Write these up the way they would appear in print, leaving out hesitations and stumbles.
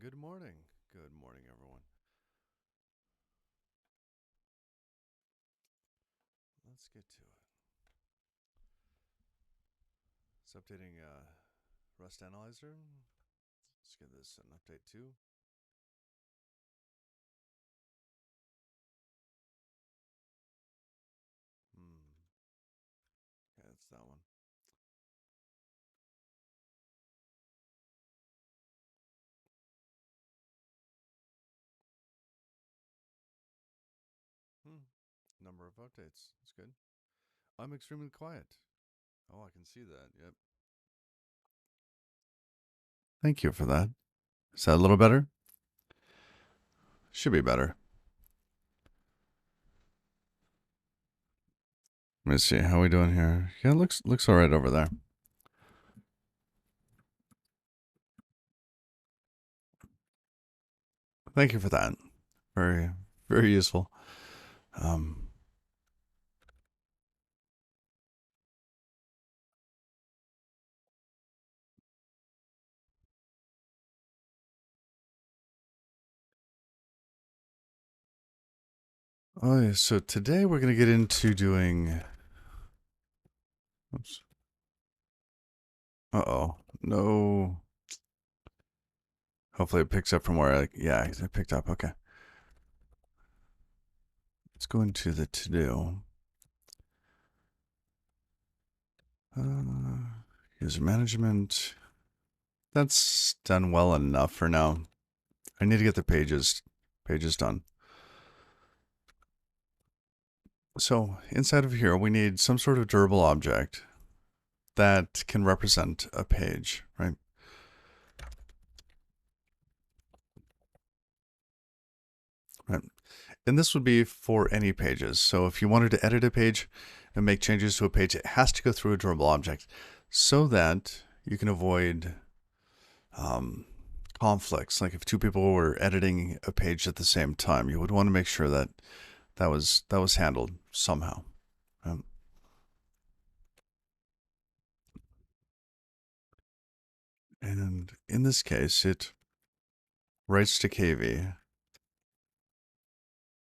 Good morning. Good morning, everyone. Let's get to it. It's updating Rust Analyzer. Let's give this an update too. Okay, that's that one. Number of updates. That's good. I'm extremely quiet. Oh, I can see that. Yep. Thank you for that. Is that a little better? Should be better. Let me see. How are we doing here? Yeah, looks all right over there. Thank you for that. Very, very useful. Um, oh, yeah, so today we're going to get into doing. Oops. Uh-oh. No. Hopefully it picks up from where yeah, it picked up. Okay. Let's go into the to-do. User management. That's done well enough for now. I need to get the pages done. So inside of here, we need some sort of durable object that can represent a page, right? Right. And this would be for any pages. So if you wanted to edit a page and make changes to a page, it has to go through a durable object so that you can avoid conflicts. Like if two people were editing a page at the same time, you would want to make sure that that was handled somehow. And in this case, it writes to KV.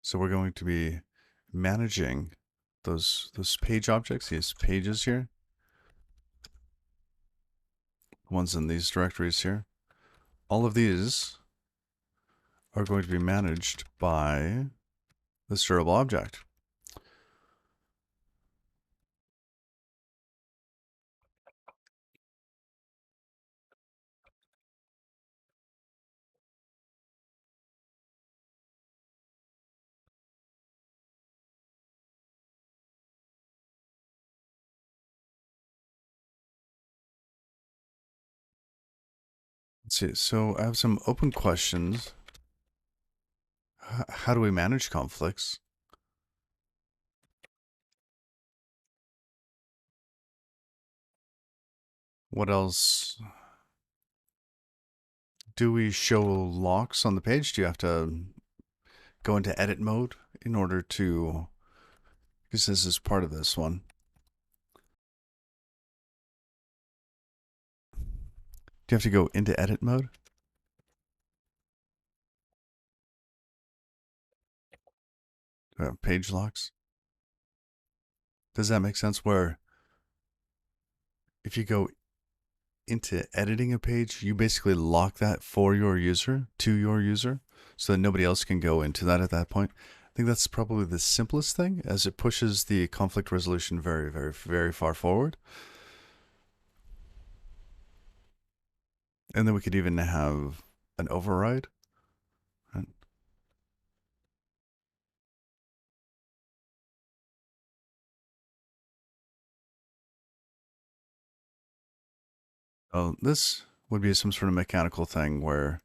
So we're going to be managing those page objects, these pages here, the ones in these directories here. All of these are going to be managed by this durable object. Let's see. So I have some open questions. How do we manage conflicts? What else? Do we show locks on the page? Do you have to go into edit mode in order to, because this is part of this one. Do you have to go into edit mode? Page locks? Does that make sense? Where if you go into editing a page, you basically lock that for your user, to your user, so that nobody else can go into that at that point. I think that's probably the simplest thing, as it pushes the conflict resolution very, very, very far forward. And then we could even have an override. Right? Oh, this would be some sort of mechanical thing where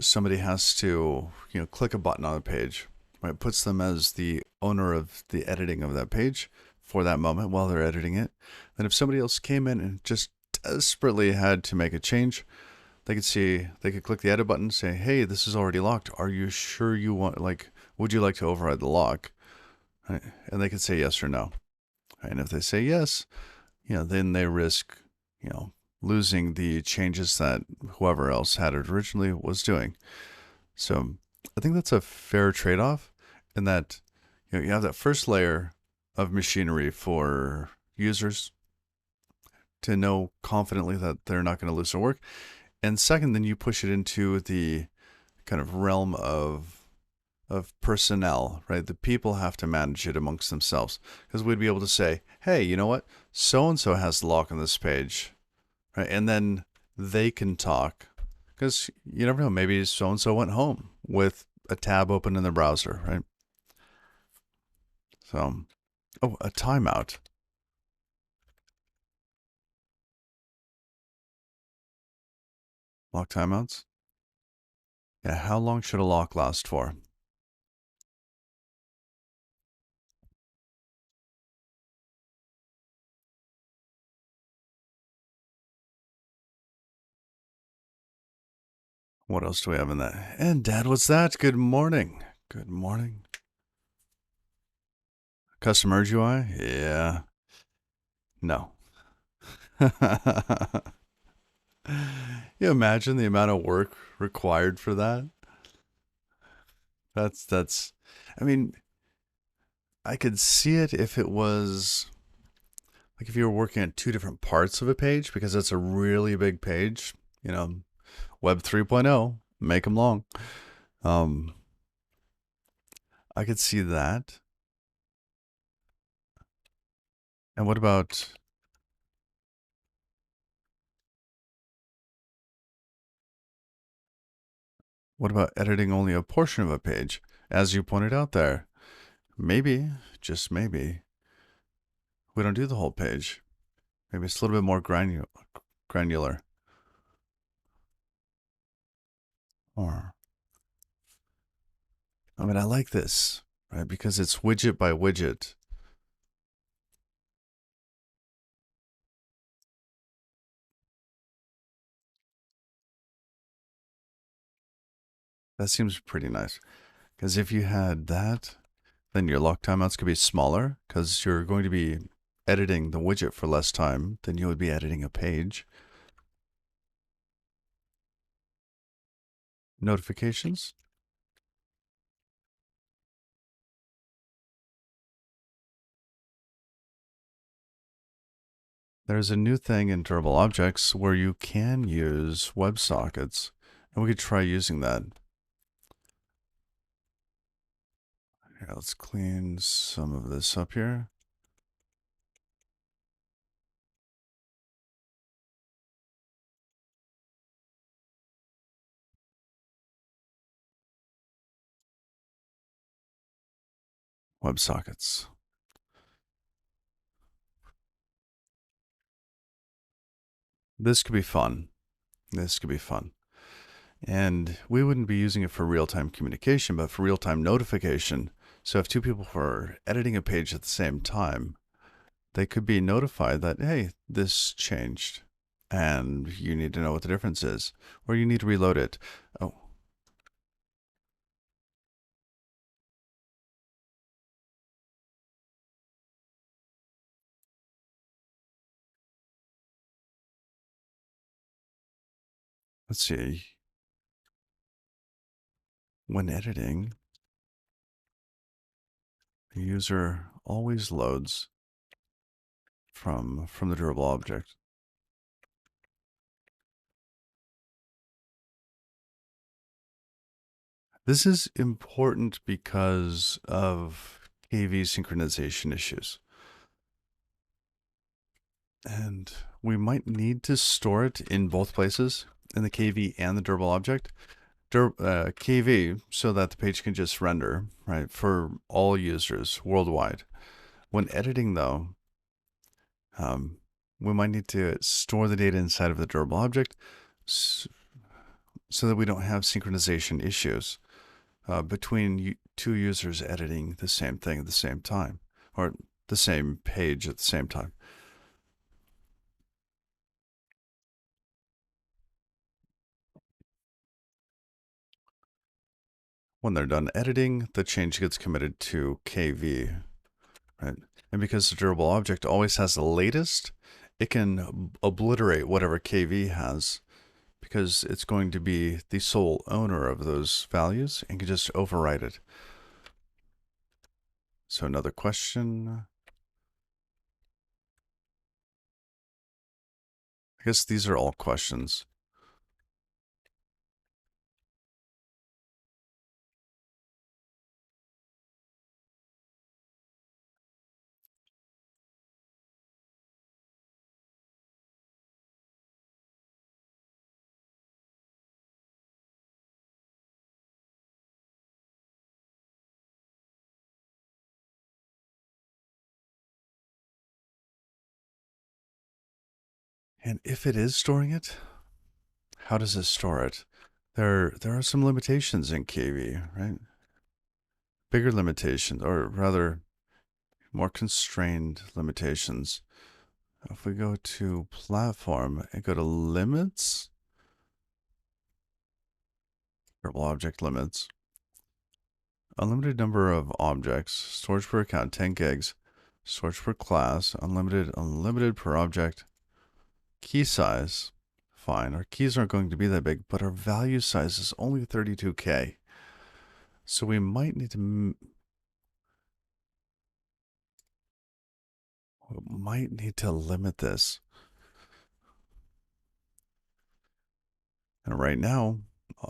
somebody has to click a button on a page. Right? It puts them as the owner of the editing of that page for that moment while they're editing it. Then if somebody else came in and just desperately had to make a change, they could click the edit button and say, hey, this is already locked. Are you sure you want, would you like to override the lock? Right? And they could say yes or no. Right? And if they say yes, then they risk, losing the changes that whoever else had it originally was doing. So I think that's a fair trade-off in that you have that first layer of machinery for users to know confidently that they're not going to lose their work. And second, then you push it into the kind of realm of personnel, right? The people have to manage it amongst themselves because we'd be able to say, hey, you know what? So and so has the lock on this page, right? And then they can talk because you never know. Maybe so and so went home with a tab open in the browser, right? So, oh, a timeout. Lock timeouts. Yeah, how long should a lock last for? What else do we have in that? And Dad, what's that? Good morning. Good morning. Custom merge UI? Yeah. No. You imagine the amount of work required for that? That's I mean, I could see it if it was like if you were working on two different parts of a page because that's a really big page, you know, Web 3.0, make them long. Um I could see that. And what about editing only a portion of a page? As you pointed out there, maybe, just maybe, we don't do the whole page. Maybe it's a little bit more granular. Or, I mean, I like this, right? Because it's widget by widget. That seems pretty nice. Because if you had that, then your lock timeouts could be smaller because you're going to be editing the widget for less time than you would be editing a page. Notifications. There's a new thing in durable objects where you can use WebSockets, and we could try using that. Here, let's clean some of this up here. WebSockets. This could be fun. This could be fun. And we wouldn't be using it for real-time communication, but for real-time notification. So if two people were editing a page at the same time, they could be notified that, hey, this changed. And you need to know what the difference is. Or you need to reload it. Oh. Let's see. When editing, the user always loads from the durable object. This is important because of KV synchronization issues. And we might need to store it in both places, in the KV and the durable object. KV, so that the page can just render, right, for all users worldwide. When editing, though, we might need to store the data inside of the durable object so that we don't have synchronization issues between two users editing the same thing at the same time, or the same page at the same time. When they're done editing, the change gets committed to KV, right? And because the durable object always has the latest, it can obliterate whatever KV has because it's going to be the sole owner of those values and can just overwrite it. So another question. I guess these are all questions. And if it is storing it, how does it store it? There are some limitations in KV, right? Bigger limitations, or rather, more constrained limitations. If we go to platform and go to limits, verbal object limits, unlimited number of objects, storage per account 10 gigs, storage per class, unlimited per object, key size. Fine, our keys aren't going to be that big, but our value size is only 32K. So we might need to limit this. And right now,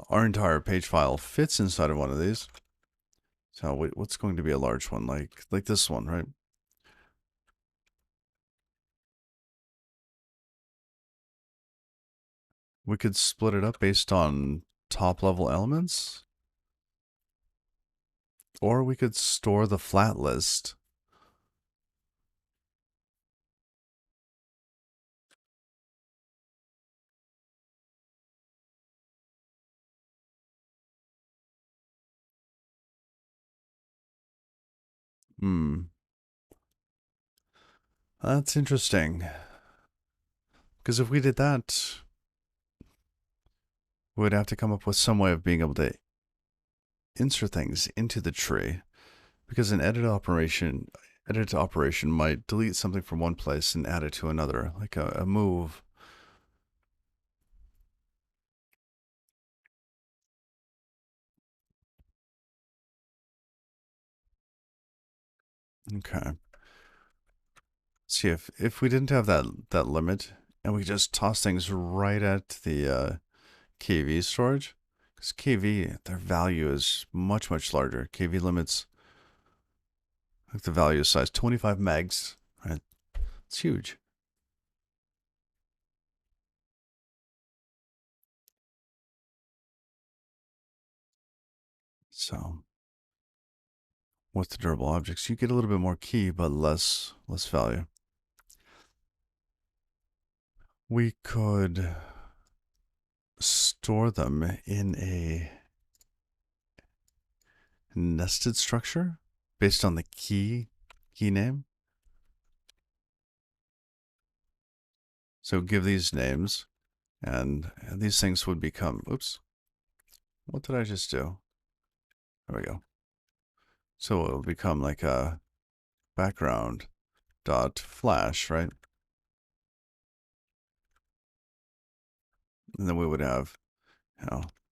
our entire page file fits inside of one of these. So what's going to be a large one, like this one, right? We could split it up based on top level elements, or we could store the flat list. That's interesting. Because if we did that, we'd have to come up with some way of being able to insert things into the tree. Because an edit operation might delete something from one place and add it to another, like a move. Okay. See, if we didn't have that limit and we just toss things right at the KV storage, because KV, their value is much, much larger. KV limits, like the value size, 25 megs, right? It's huge. So with the durable objects, you get a little bit more key, but less value. We could store them in a nested structure based on the key name. So give these names, and these things would become, oops, what did I just do? There we go. So it'll become like a background dot flash, right? And then we would have,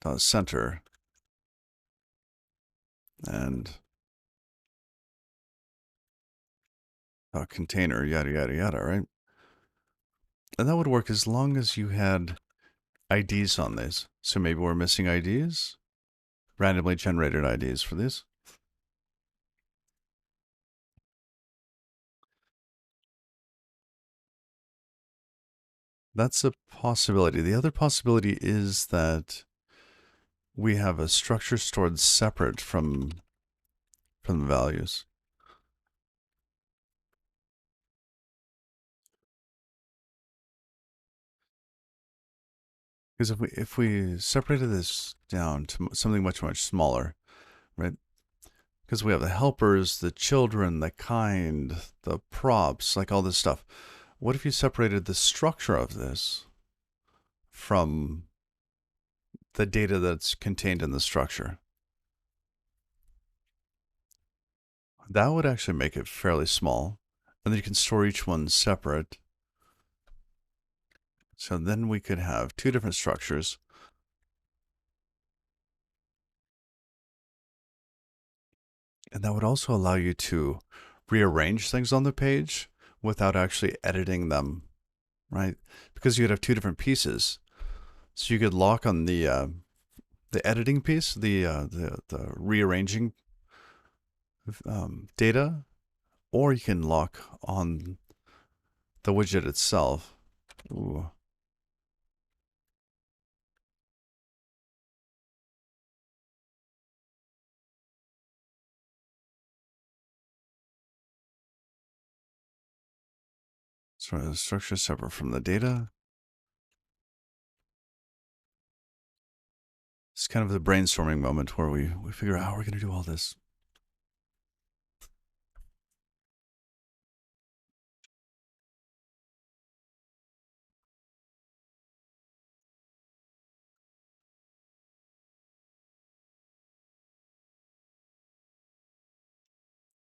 dot center and dot container, yada, yada, yada, right? And that would work as long as you had IDs on these. So maybe we're missing IDs, randomly generated IDs for these. That's a possibility. The other possibility is that we have a structure stored separate from the values. Because if we separated this down to something much, much smaller, right? Because we have the helpers, the children, the kind, the props, like all this stuff. What if you separated the structure of this from the data that's contained in the structure? That would actually make it fairly small. And then you can store each one separate. So then we could have two different structures. And that would also allow you to rearrange things on the page without actually editing them, right? Because you'd have two different pieces. So you could lock on the editing piece, the rearranging data, or you can lock on the widget itself. Ooh. So the structure is separate from the data. It's kind of the brainstorming moment where we figure out how we're going to do all this.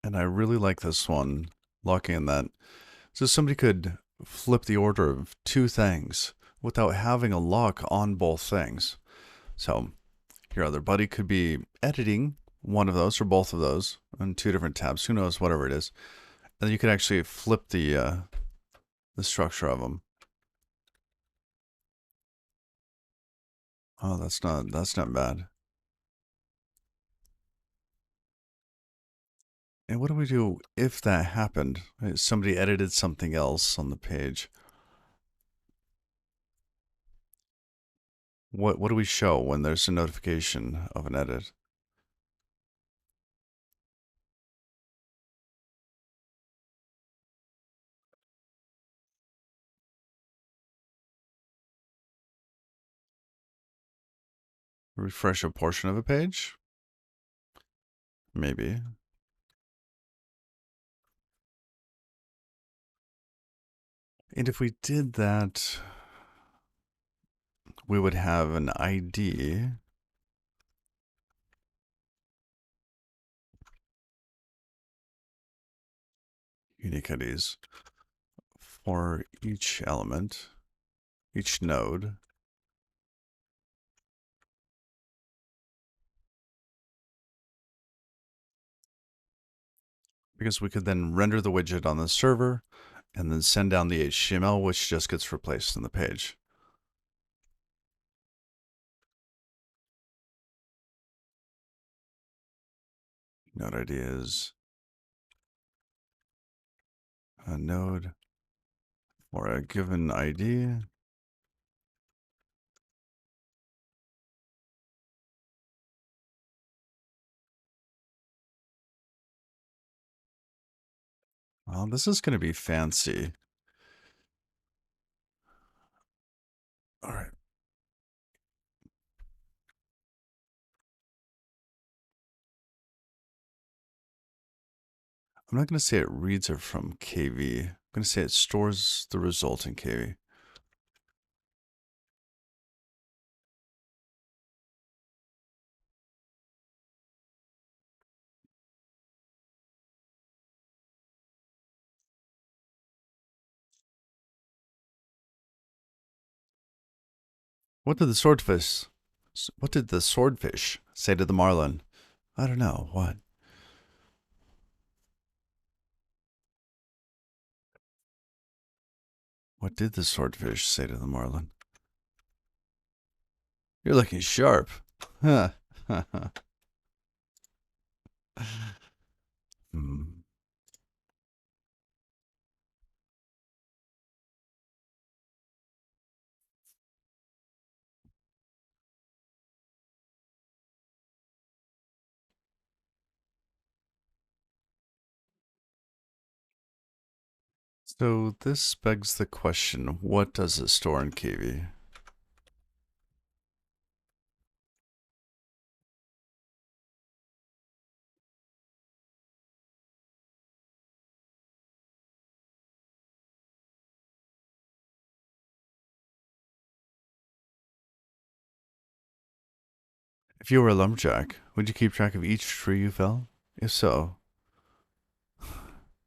And I really like this one, locking in that. So somebody could flip the order of two things without having a lock on both things. So your other buddy could be editing one of those or both of those on two different tabs. Who knows, whatever it is. And you could actually flip the structure of them. Oh, that's not bad. And what do we do if that happened? Somebody edited something else on the page. What do we show when there's a notification of an edit? Refresh a portion of a page? Maybe. And if we did that, we would have an ID. Unique IDs for each element, each node. Because we could then render the widget on the server and then send down the HTML, which just gets replaced in the page. Node ID is a node or a given ID. Well, this is going to be fancy. All right. I'm not going to say it reads it from KV. I'm going to say it stores the result in KV. What did the swordfish? What did the swordfish say to the marlin? I don't know. What? What did the swordfish say to the marlin? You're looking sharp. Huh. Hmm. So this begs the question, what does it store in KV? If you were a lumberjack, would you keep track of each tree you fell? If so,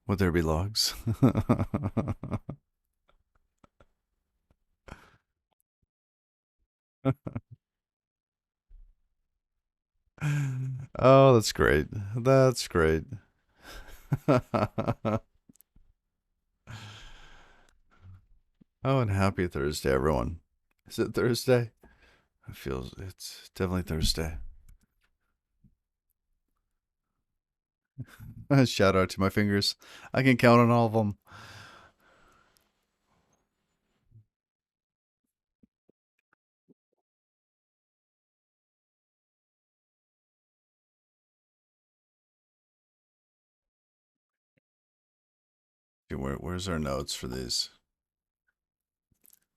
would there be logs? Oh, that's great. That's great. Oh, and happy Thursday, everyone. Is it Thursday? It feels it's definitely Thursday. Shout out to my fingers. I can count on all of them. Where's our notes for these?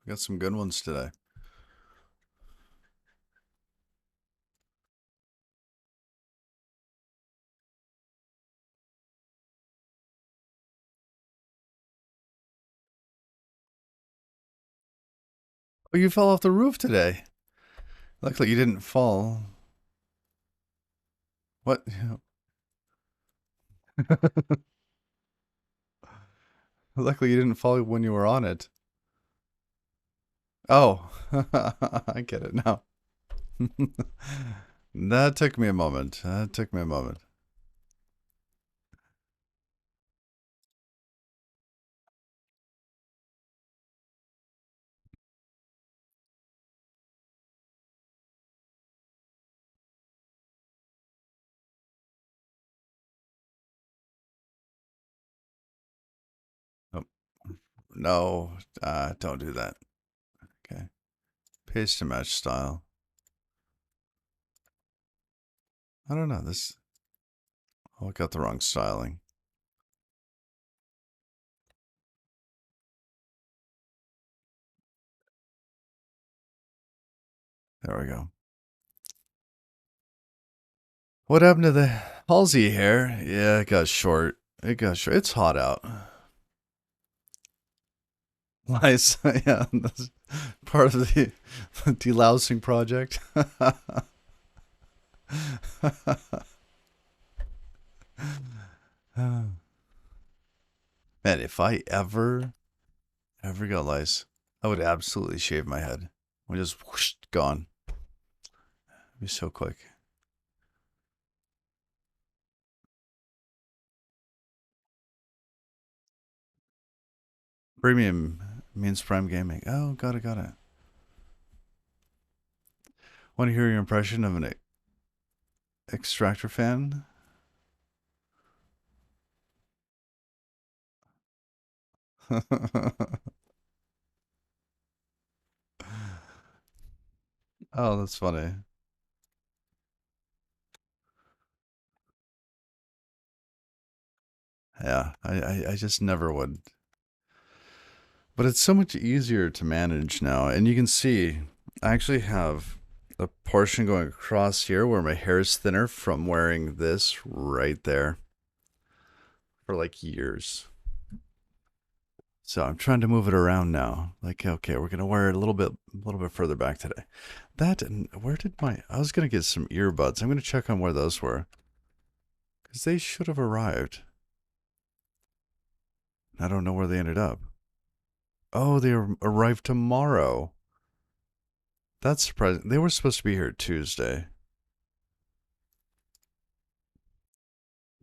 We got some good ones today. Oh, you fell off the roof today. Luckily, you didn't fall. What? Luckily, you didn't fall when you were on it. Oh, I get it now. That took me a moment. That took me a moment. Oh, no, don't do that. Okay. Paste to match style. I don't know. This. Oh, I got the wrong styling. There we go. What happened to the Halsey hair? Yeah, it got short. It got short. It's hot out. Nice. Yeah, that's part of the delousing project. Man, if I ever got lice, I would absolutely shave my head. We just whoosh, gone. It'd be so quick. Premium means Prime Gaming. Oh, got it. Want to hear your impression of an extractor fan? Oh, that's funny. Yeah, I just never would. But it's so much easier to manage now. And you can see I actually have a portion going across here where my hair is thinner from wearing this right there for like years. So I'm trying to move it around now. Like, okay, we're gonna wear it a little bit further back today. That and where did my? I was gonna get some earbuds. I'm gonna check on where those were because they should have arrived. I don't know where they ended up. Oh, they arrived tomorrow. That's surprising. They were supposed to be here Tuesday.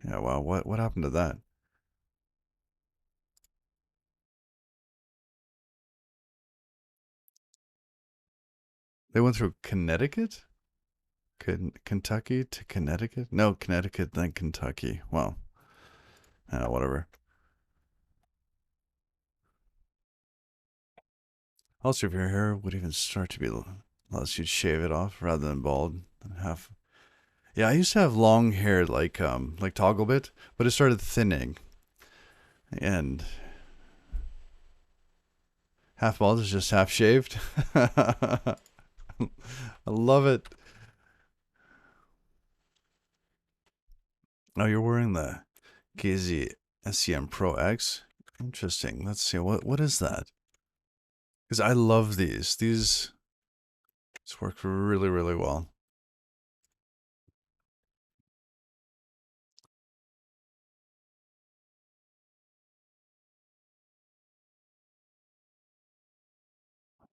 Yeah, well, what happened to that? They went through Connecticut? Kentucky to Connecticut? No, Connecticut, then Kentucky. Well, whatever. Also, if your hair would even start to be, unless you'd shave it off rather than bald, half. Yeah, I used to have long hair like toggle bit, but it started thinning, and half bald is just half shaved. I love it. Oh, you're wearing the KZ SEM Pro X. Interesting. Let's see what is that? Because I love these. These work really well.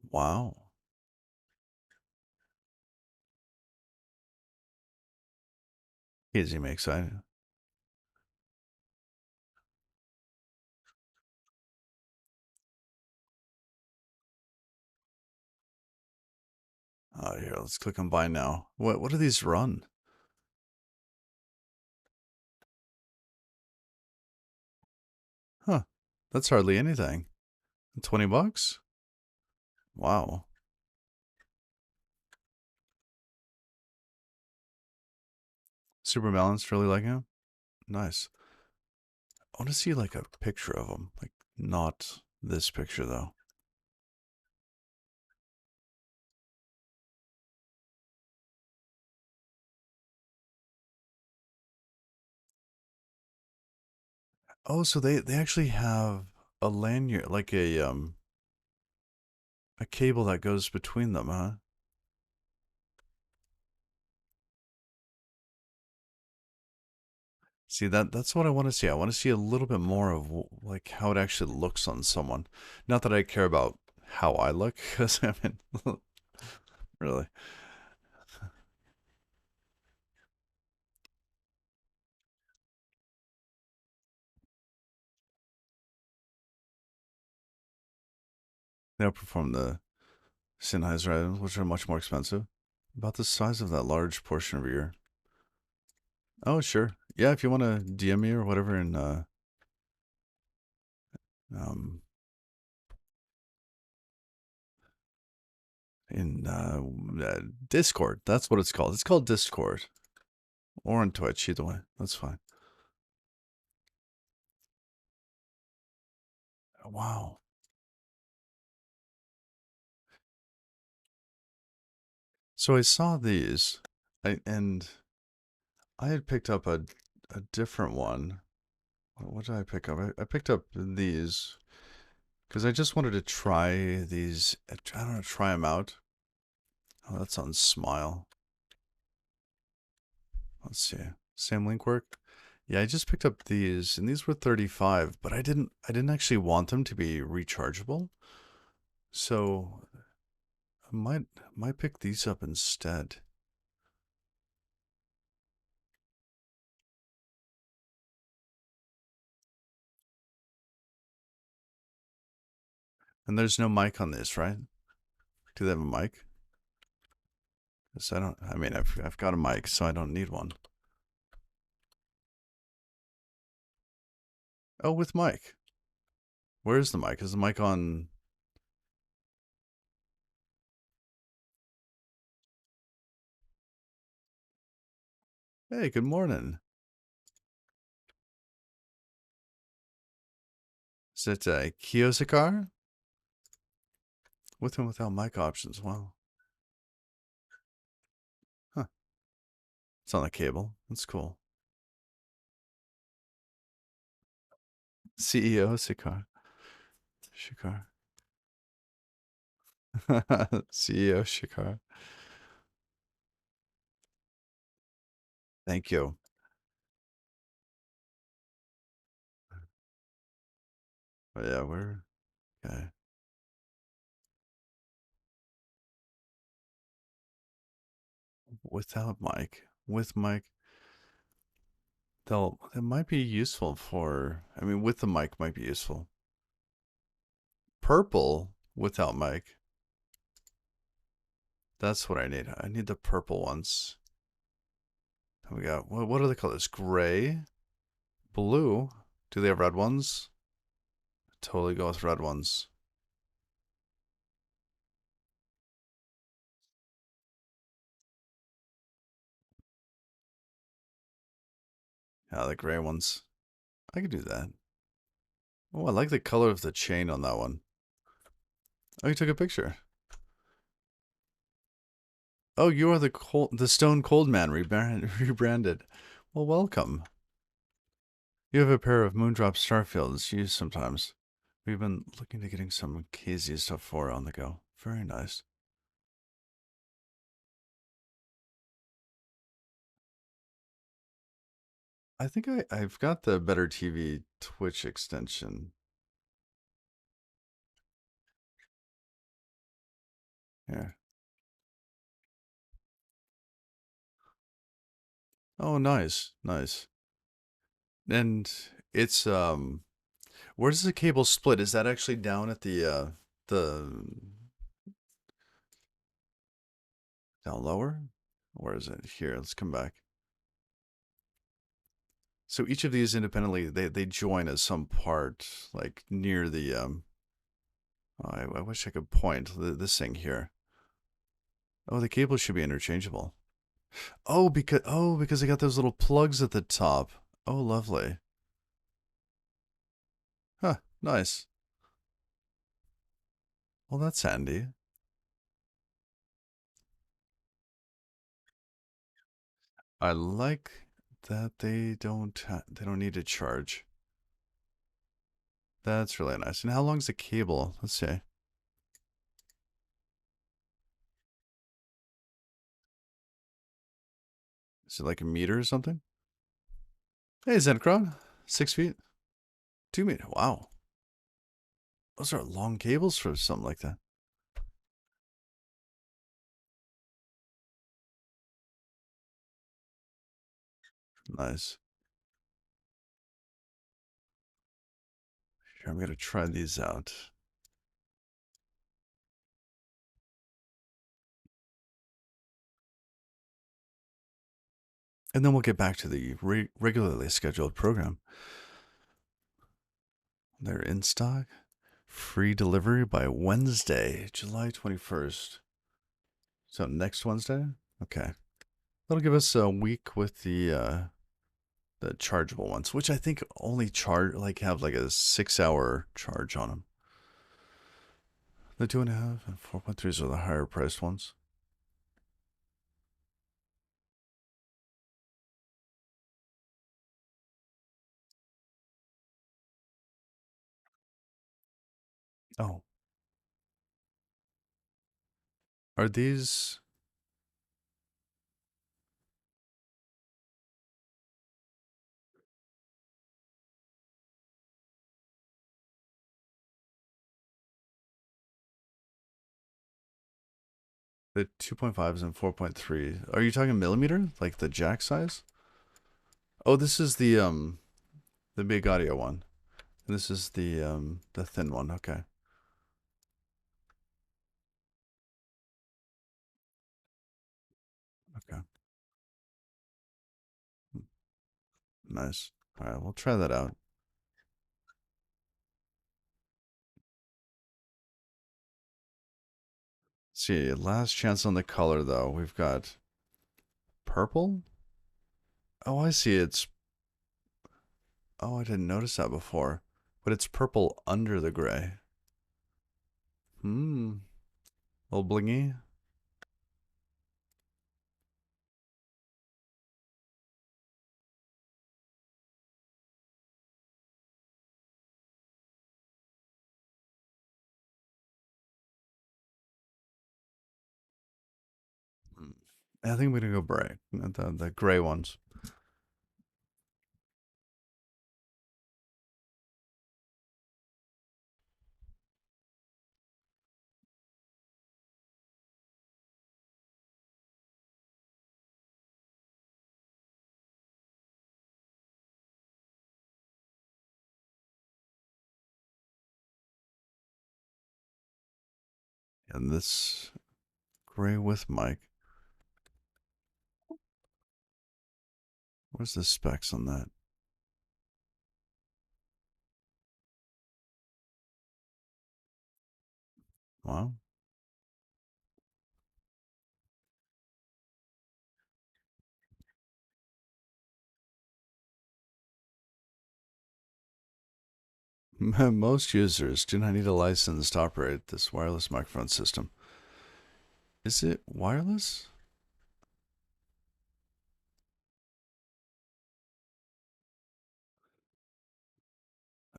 Wow. Easy makes I. Oh, here, let's click on buy now. What do these run? Huh. That's hardly anything. 20 bucks? Wow. Super balanced, really like him. Nice. I want to see like a picture of him. Like not this picture though. Oh, so they actually have a lanyard, like a cable that goes between them, huh? See that's what I want to see. I want to see a little bit more of like how it actually looks on someone. Not that I care about how I look, because I mean, really, they outperform the Sennheiser items, which are much more expensive. About the size of that large portion of your ear. Oh, sure. Yeah, if you want to DM me or whatever um in Discord. That's what it's called. It's called Discord or on Twitch. Either way, that's fine. Wow. So I saw these, and I had picked up a different one. What did I pick up? I picked up these because I just wanted to try these. I don't know, try them out. Oh, that's on Smile. Let's see. Same link work? Yeah, I just picked up these, and these were 35, but I didn't actually want them to be rechargeable. So I might pick these up instead. And there's no mic on this, right? Do they have a mic? Because I don't. I mean, I've got a mic, so I don't need one. Oh, with mic. Where's the mic? Is the mic on? Hey, good morning. Is it a Kiyosakar? With and without mic options. Wow. Huh. It's on the cable. That's cool. CEO Shikar. Shikar. CEO Shikar. Thank you. But yeah, we're okay. Without mic. With mic. It might be useful for, I mean, with the mic might be useful. Purple without mic. That's what I need. I need the purple ones. And we got, what are the colors? Gray, blue. Do they have red ones? Totally go with red ones. Yeah, the gray ones. I could do that. Oh, I like the color of the chain on that one. Oh, you took a picture. Oh, you are the Stone Cold Man rebranded. Well, welcome. You have a pair of Moondrop Starfields used sometimes. We've been looking to getting some KZ stuff for on the go. Very nice. I think I've got the Better TV Twitch extension. Yeah. Oh, nice, nice. And it's where does the cable split? Is that actually down at the down lower? Where is it? Here, let's come back. So each of these independently, they join as some part, like near the oh, I wish I could point this thing here. Oh, the cables should be interchangeable. Oh, because they got those little plugs at the top. Oh, lovely. Huh, nice. Well, that's handy. I like that they don't need to charge. That's really nice. And how long's the cable? Let's see. Is it like a meter or something? Hey, Zencron. 6 feet? 2 meter. Wow. Those are long cables for something like that. Nice. Here, I'm gonna try these out. And then we'll get back to the regularly scheduled program. They're in stock. Free delivery by Wednesday, July 21st. So next Wednesday? Okay. That'll give us a week with the chargeable ones, which I think only charge like have like a 6 hour charge on them. The 2.5 and 4.3s are the higher priced ones. Oh, are these the 2.5s and 4.3? Are you talking millimeter, like the jack size? Oh, this is the big audio one. And this is the thin one. Okay. Okay. Nice. All right, we'll try that out. See, last chance on the color though. We've got purple. Oh, I see. Oh, I didn't notice that before. But it's purple under the gray. Hmm. Little blingy. Hmm. I think we're gonna go gray. The gray ones. And this gray with mic. What's the specs on that? Wow. Most users do not need a license to operate this wireless microphone system. Is it wireless?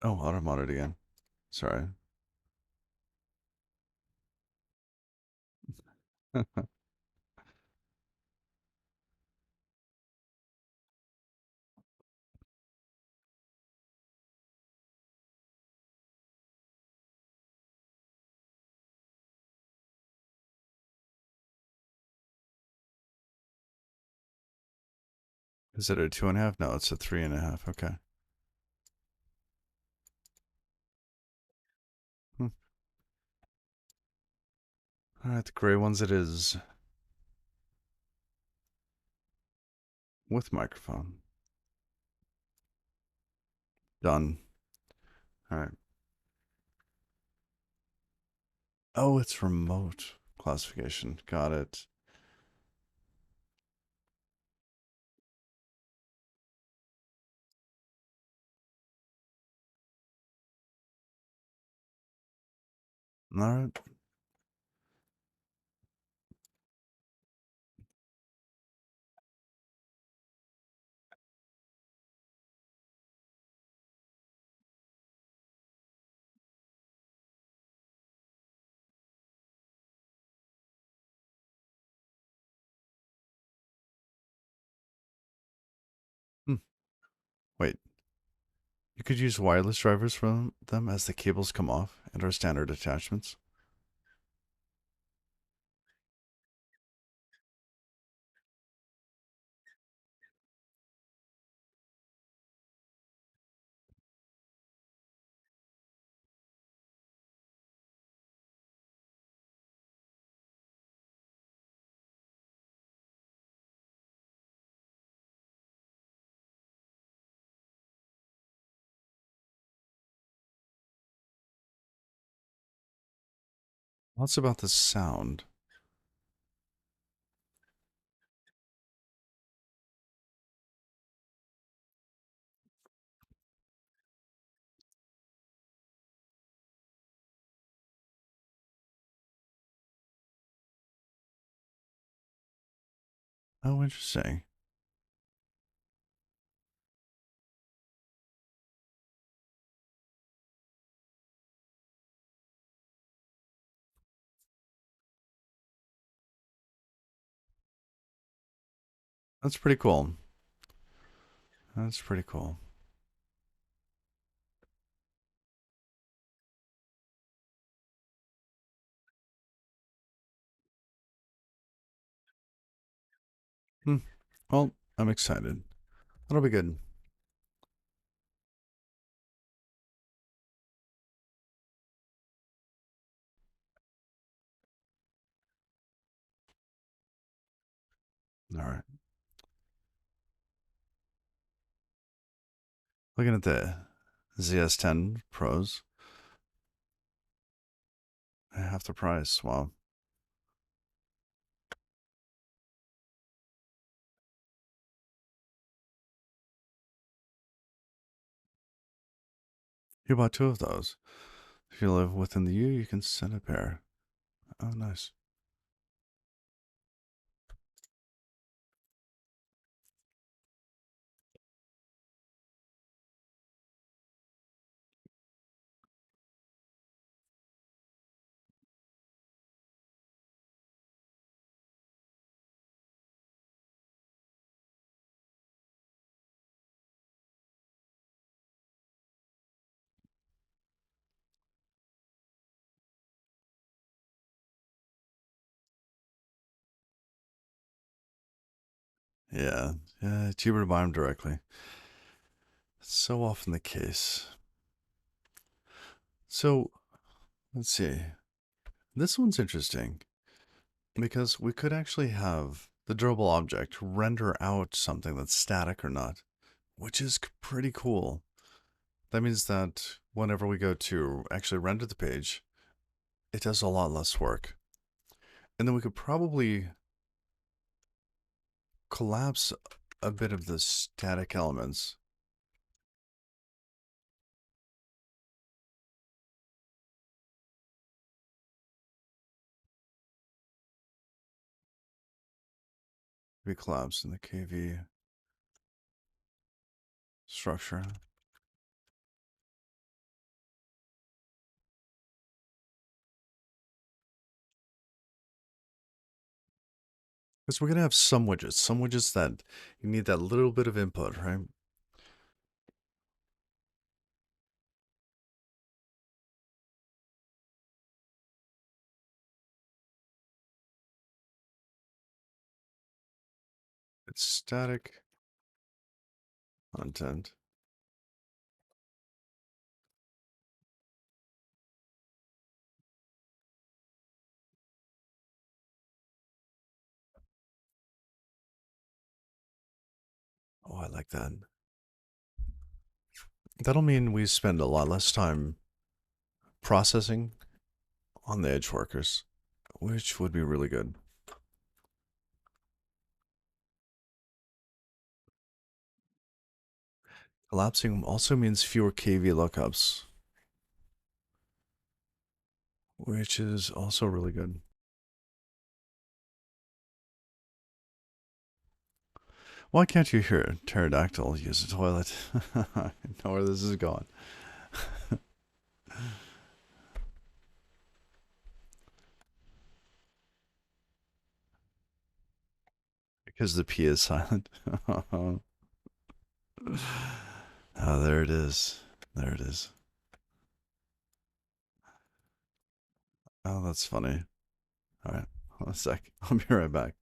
Oh, auto mode again. Sorry. Is it a 2.5? No, it's a 3.5. Okay. Hmm. All right, the gray ones it is with microphone. Done. All right. Oh, it's remote classification. Got it. All right. Hmm. Wait, you could use wireless drivers from them as the cables come off and are standard attachments. What's about the sound? Oh, interesting. That's pretty cool. That's pretty cool. Hmm. Well, I'm excited. That'll be good. All right. Looking at the ZS10 Pros, half the price. Wow. You bought two of those. If you live within the U, you can send a pair. Oh, nice. Yeah. Yeah, cheaper to buy them directly. It's so often the case. So, let's see. This one's interesting because we could actually have the durable object render out something that's static or not, which is pretty cool. That means that whenever we go to actually render the page, it does a lot less work. And then we could probably collapse a bit of the static elements. We collapse in the KV structure. Because we're going to have some widgets that you need that little bit of input, right? It's static. Content. Oh, I like that. That'll mean we spend a lot less time processing on the edge workers, which would be really good. Collapsing also means fewer KV lookups, which is also really good. Why can't you hear a pterodactyl use a toilet? I know where this is going. Because the P is silent. Oh, there it is. There it is. Oh, that's funny. All right. Hold on a sec. I'll be right back.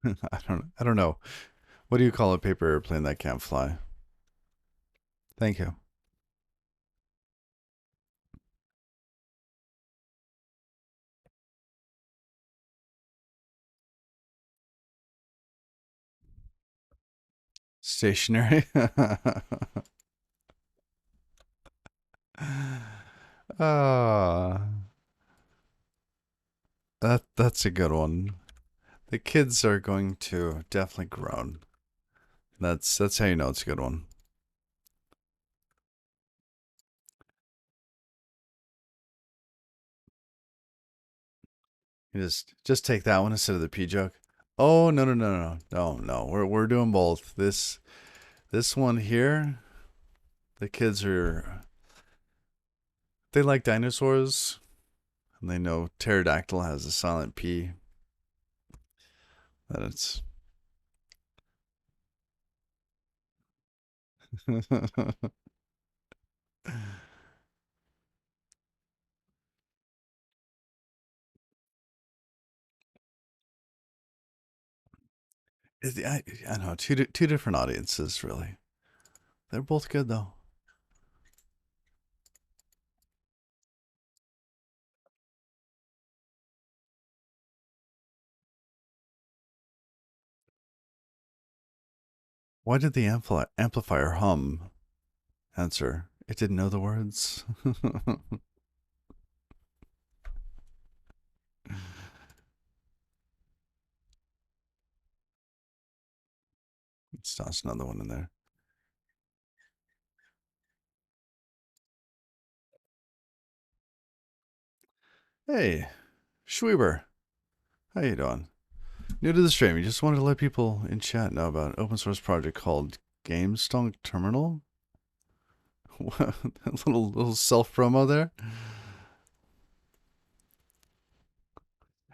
I don't know. What do you call a paper airplane that can't fly? Thank you. Stationary. Ah, that's a good one. The kids are going to definitely groan. That's how you know it's a good one. You just take that one instead of the P joke. Oh, no. We're doing both. This one here, the kids are, they like dinosaurs and they know pterodactyl has a silent P. That it's I know two different audiences really. They're both good though. Why did the amplifier hum? Answer: it didn't know the words. Let's toss another one in there. Hey, Schweber, how you doing? New to the stream, you just wanted to let people in chat know about an open source project called GameStonk Terminal. What, a little self promo there.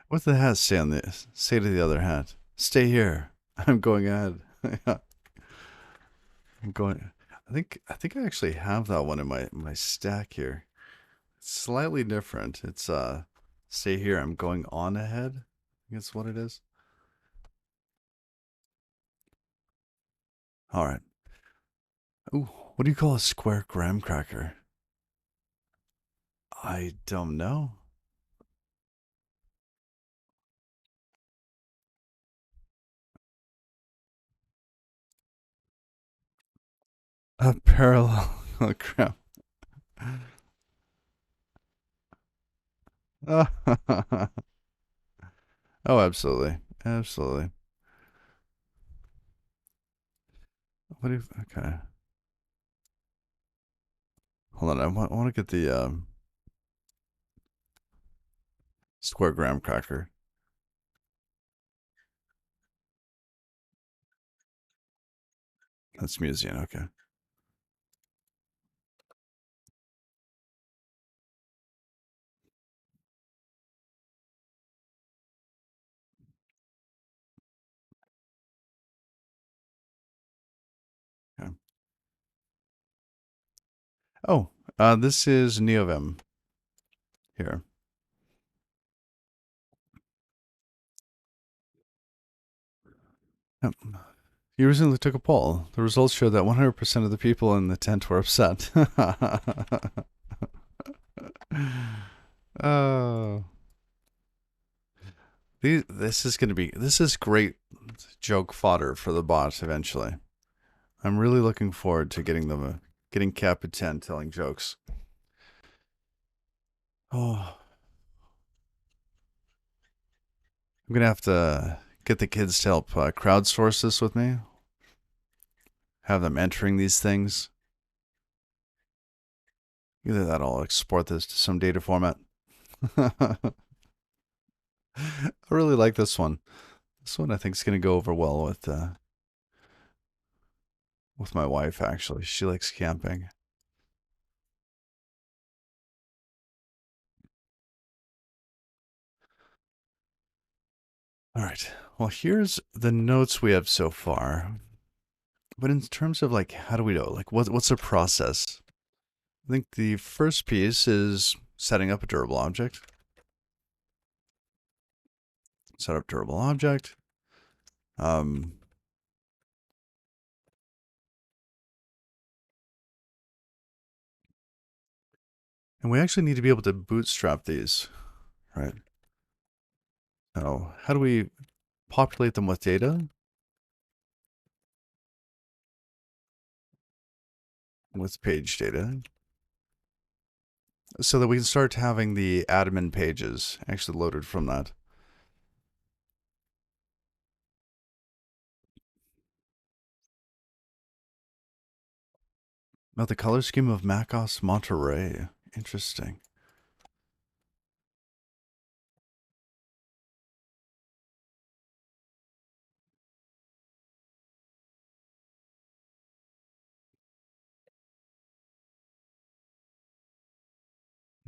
What's the hat say on this? Say to the other hat, "Stay here. I'm going ahead." Yeah, I'm going. I think I actually have that one in my stack here. It's slightly different. It's "Stay here. I'm going on ahead." I think that's what it is. All right. Ooh, what do you call a square graham cracker? I don't know. A parallelogram. Oh, absolutely. Absolutely. What if, okay. Hold on. I want to get the square graham cracker. That's Museum. Okay. Okay. Oh, this is Neovim here. Yep. You recently took a poll. The results show that 100% of the people in the tent were upset. Oh, this is great joke fodder for the bot eventually. I'm really looking forward to getting Cap at 10 telling jokes. Oh, I'm gonna have to get the kids to help crowdsource this with me. Have them entering these things. Either that, or I'll export this to some data format. I really like this one. This one I think is gonna go over well with my wife. Actually, she likes camping. All right. Well, here's the notes we have so far. But in terms of like, how do we know? Like, what's the process? I think the first piece is setting up a durable object. Set up durable object. Um, and we actually need to be able to bootstrap these, right? So how do we populate them with data? With page data. So that we can start having the admin pages actually loaded from that. About the color scheme of Macos Monterey. Interesting.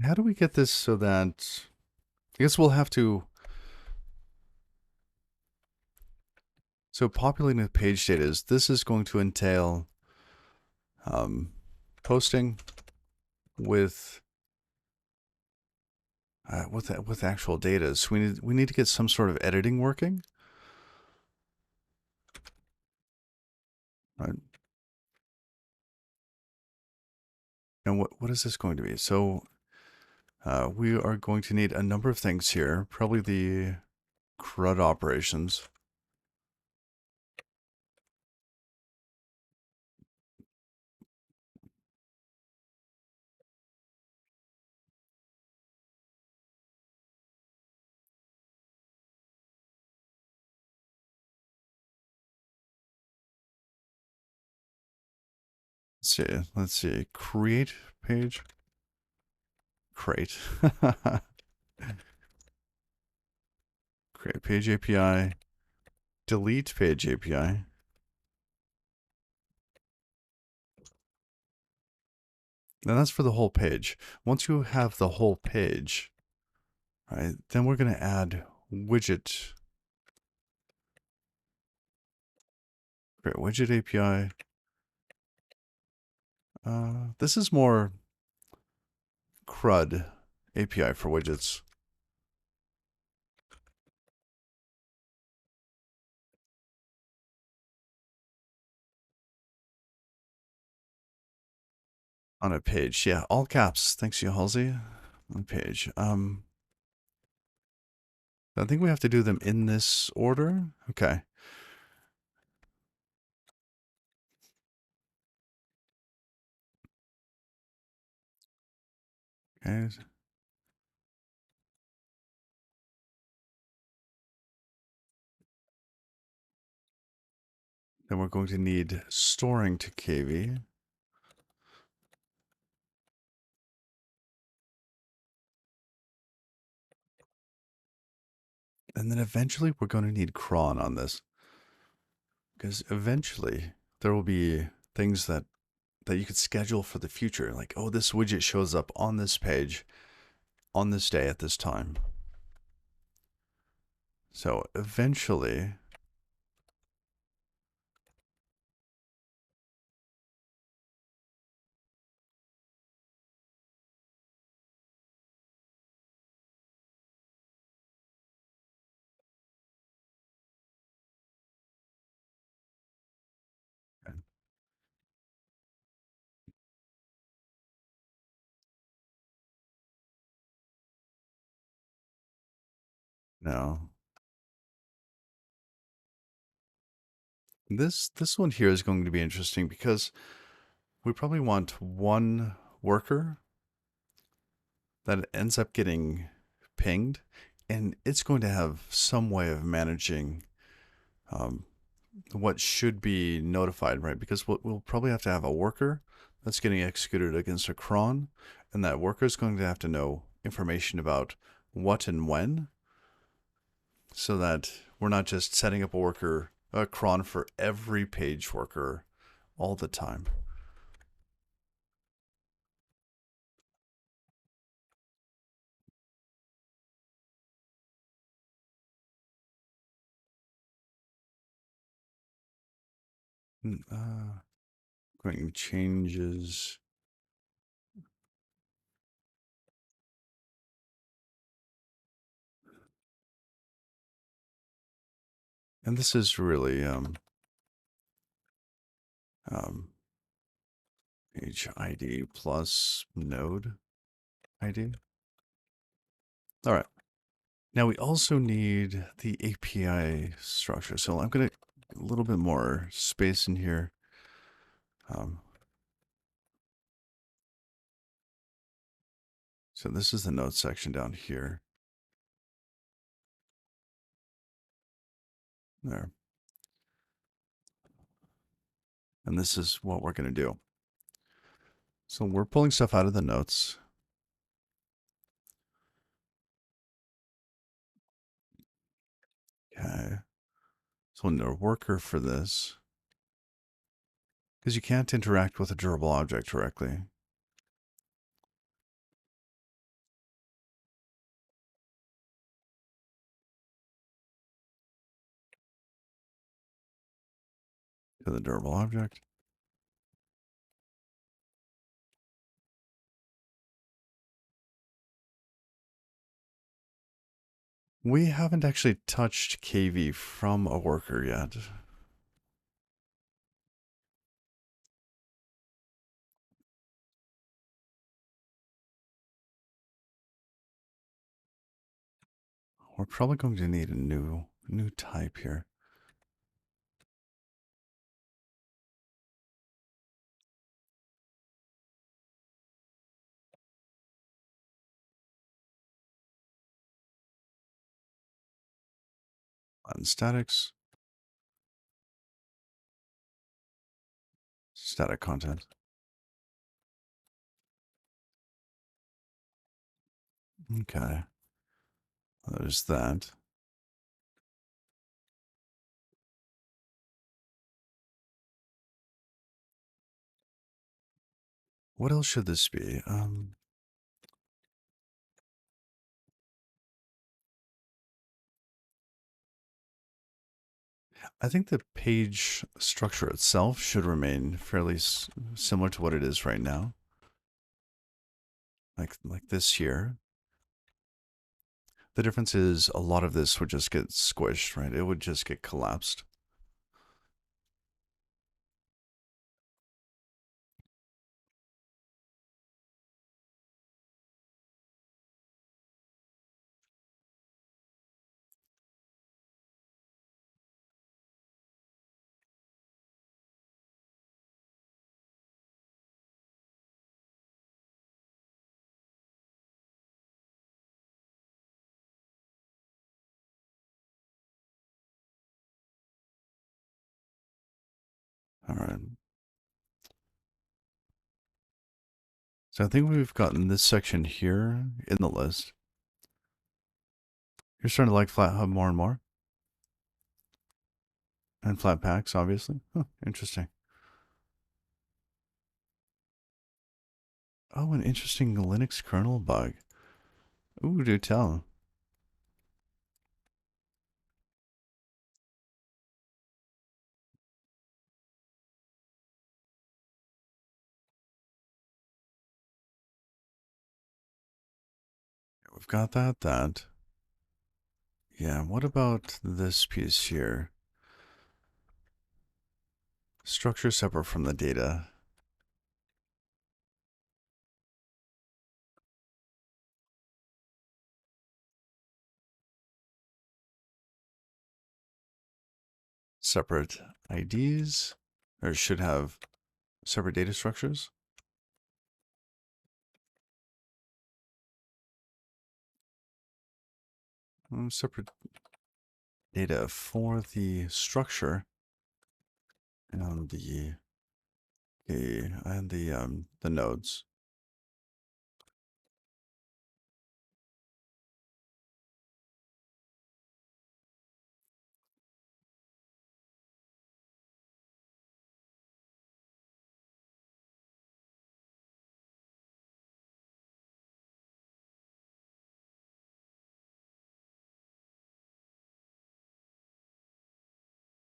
How do we get this so that I guess we'll have to. So populating the page data is this is going to entail um, posting with with actual data. So we need to get some sort of editing working, right? And what is this going to be? So we are going to need a number of things here. Probably the CRUD operations. Let's see. Let's see. Create page. Create. Create page API. Delete page API. And that's for the whole page. Once you have the whole page, right, then we're going to add widget. Create widget API. This is more CRUD API for widgets. On a page. Yeah, all caps. Thanks, you, Halsey. on page. I think we have to do them in this order. Okay. Okay. Then we're going to need storing to KV. And then eventually we're going to need cron on this. Because eventually there will be things that you could schedule for the future. Like, oh, this widget shows up on this page on this day at this time. So eventually, no. This one here is going to be interesting because we probably want one worker that ends up getting pinged, and it's going to have some way of managing um, what should be notified, right? Because we'll probably have to have a worker that's getting executed against a cron, and that worker is going to have to know information about what and when, so that we're not just setting up a cron for every page worker all the time. Going changes. And this is really um, page ID plus node ID. All right. Now we also need the API structure. So I'm going to a little bit more space in here. Um, so this is the node section down here. There. And this is what we're going to do. So we're pulling stuff out of the notes. Okay. So we'll need a worker for this, because you can't interact with a durable object directly. To the durable object. We haven't actually touched KV from a worker yet. We're probably going to need a new type here. On statics, static content. Okay, there's that. What else should this be? I think the page structure itself should remain fairly similar to what it is right now. Like this here. The difference is a lot of this would just get squished, right? It would just get collapsed. right. So I think we've gotten this section here in the list. You're starting to like FlatHub more and more? And Flatpaks, obviously. Huh, interesting. Oh, an interesting Linux kernel bug. Ooh, do tell. We've got that. Yeah, what about this piece here? Structure separate from the data. Separate IDs, or should have separate data structures. Separate data for the structure and the nodes.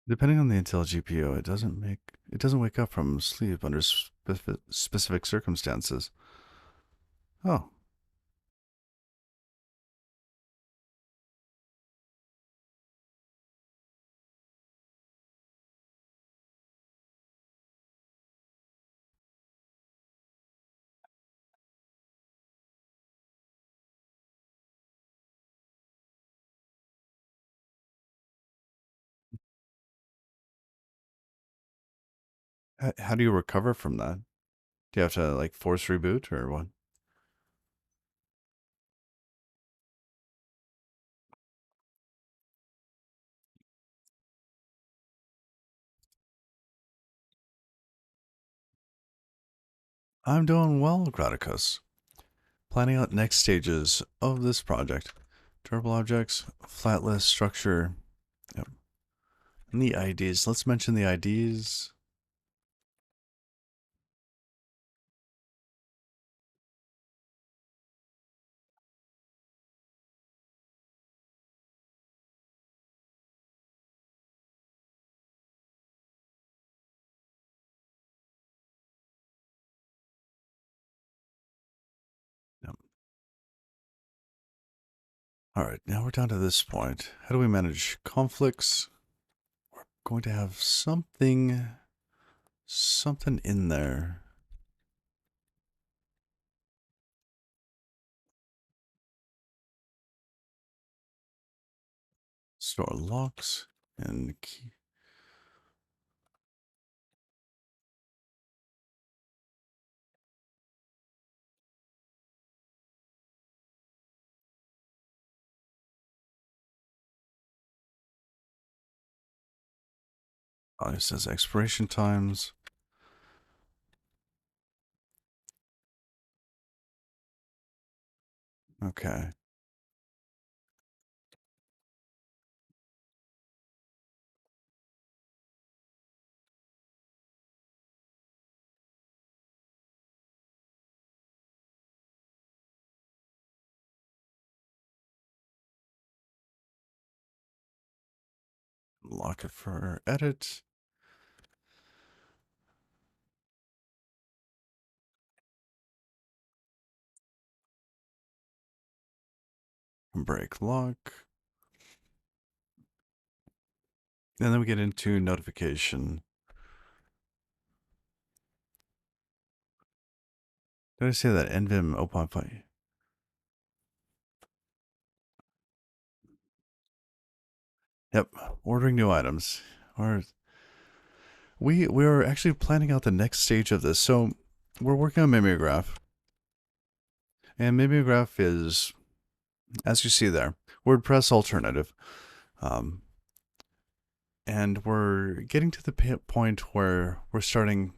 Depending on the Intel GPU, it doesn't wake up from sleep under specific circumstances. Oh, how do you recover from that? Do you have to like force reboot or what? I'm doing well, Graticus. Planning out next stages of this project. Durable objects, flat list structure, yep. And the IDs. Let's mention the IDs. Yep. All right, now we're down to this point. How do we manage conflicts? We're going to have something in there. Store locks and key. Oh, it says expiration times. Okay. Lock it for edit. Break lock. And then we get into notification. Did I say that nvim open? Yep, ordering new items. Or we're actually planning out the next stage of this. So we're working on mimeograph, and mimeograph is, as you see there, WordPress alternative. Um, And we're getting to the point where we're starting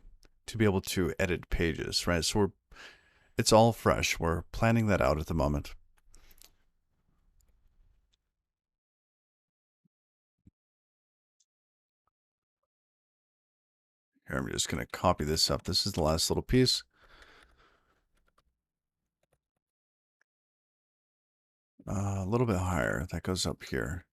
to be able to edit pages, right? So it's all fresh. We're planning that out at the moment. Here, I'm just going to copy this up. This is the last little piece. A little bit higher. That goes up here.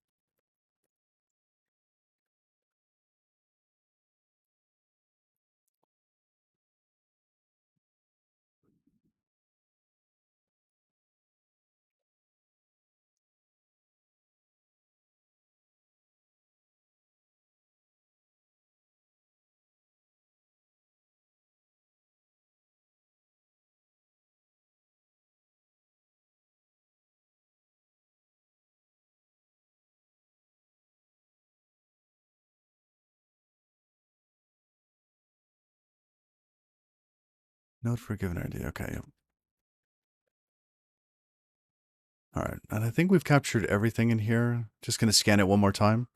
Note for given ID. Okay. Yep. All right. And I think we've captured everything in here. Just going to scan it one more time.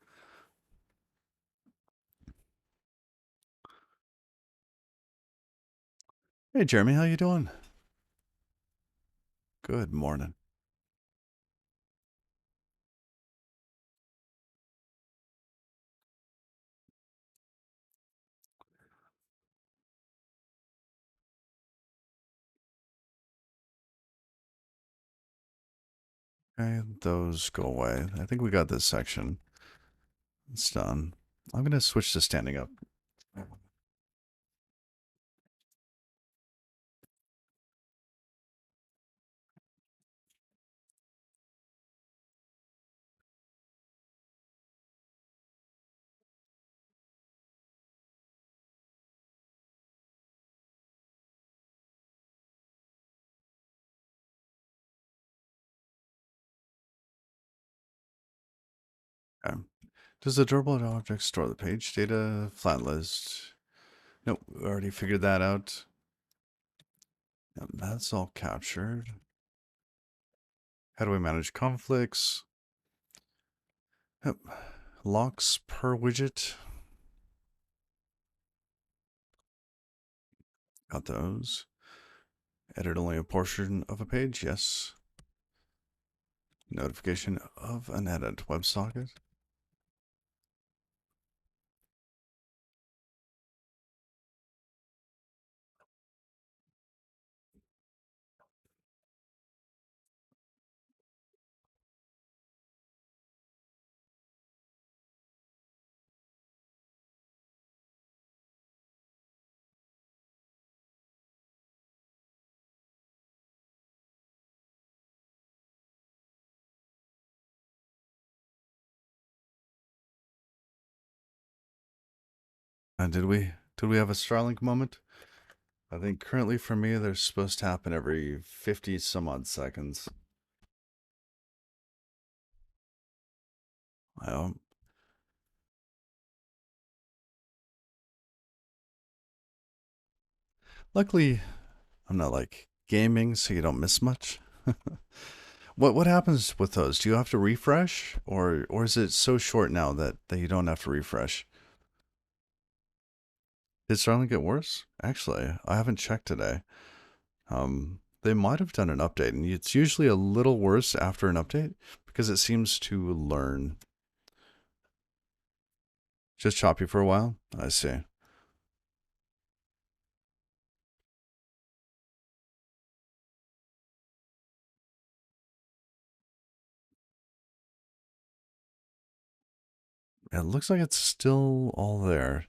Hey, Jeremy, how you doing? Good morning. Okay, those go away. I think we got this section. It's done. I'm going to switch to standing up. Okay. Does the durable object store the page data? Flat list. Nope, we already figured that out. Yep, that's all captured. How do we manage conflicts? Yep. Locks per widget. Got those. Edit only a portion of a page. Yes. Notification of an edit WebSocket. And did we have a Starlink moment? I think currently for me, they're supposed to happen every 50 some odd seconds. Um, Luckily, I'm not like gaming, so you don't miss much. What happens with those? Do you have to refresh, or is it so short now that you don't have to refresh? Did Starlink get worse? Actually, I haven't checked today. They might have done an update, and it's usually a little worse after an update because it seems to learn. Just choppy for a while? I see. It looks like it's still all there.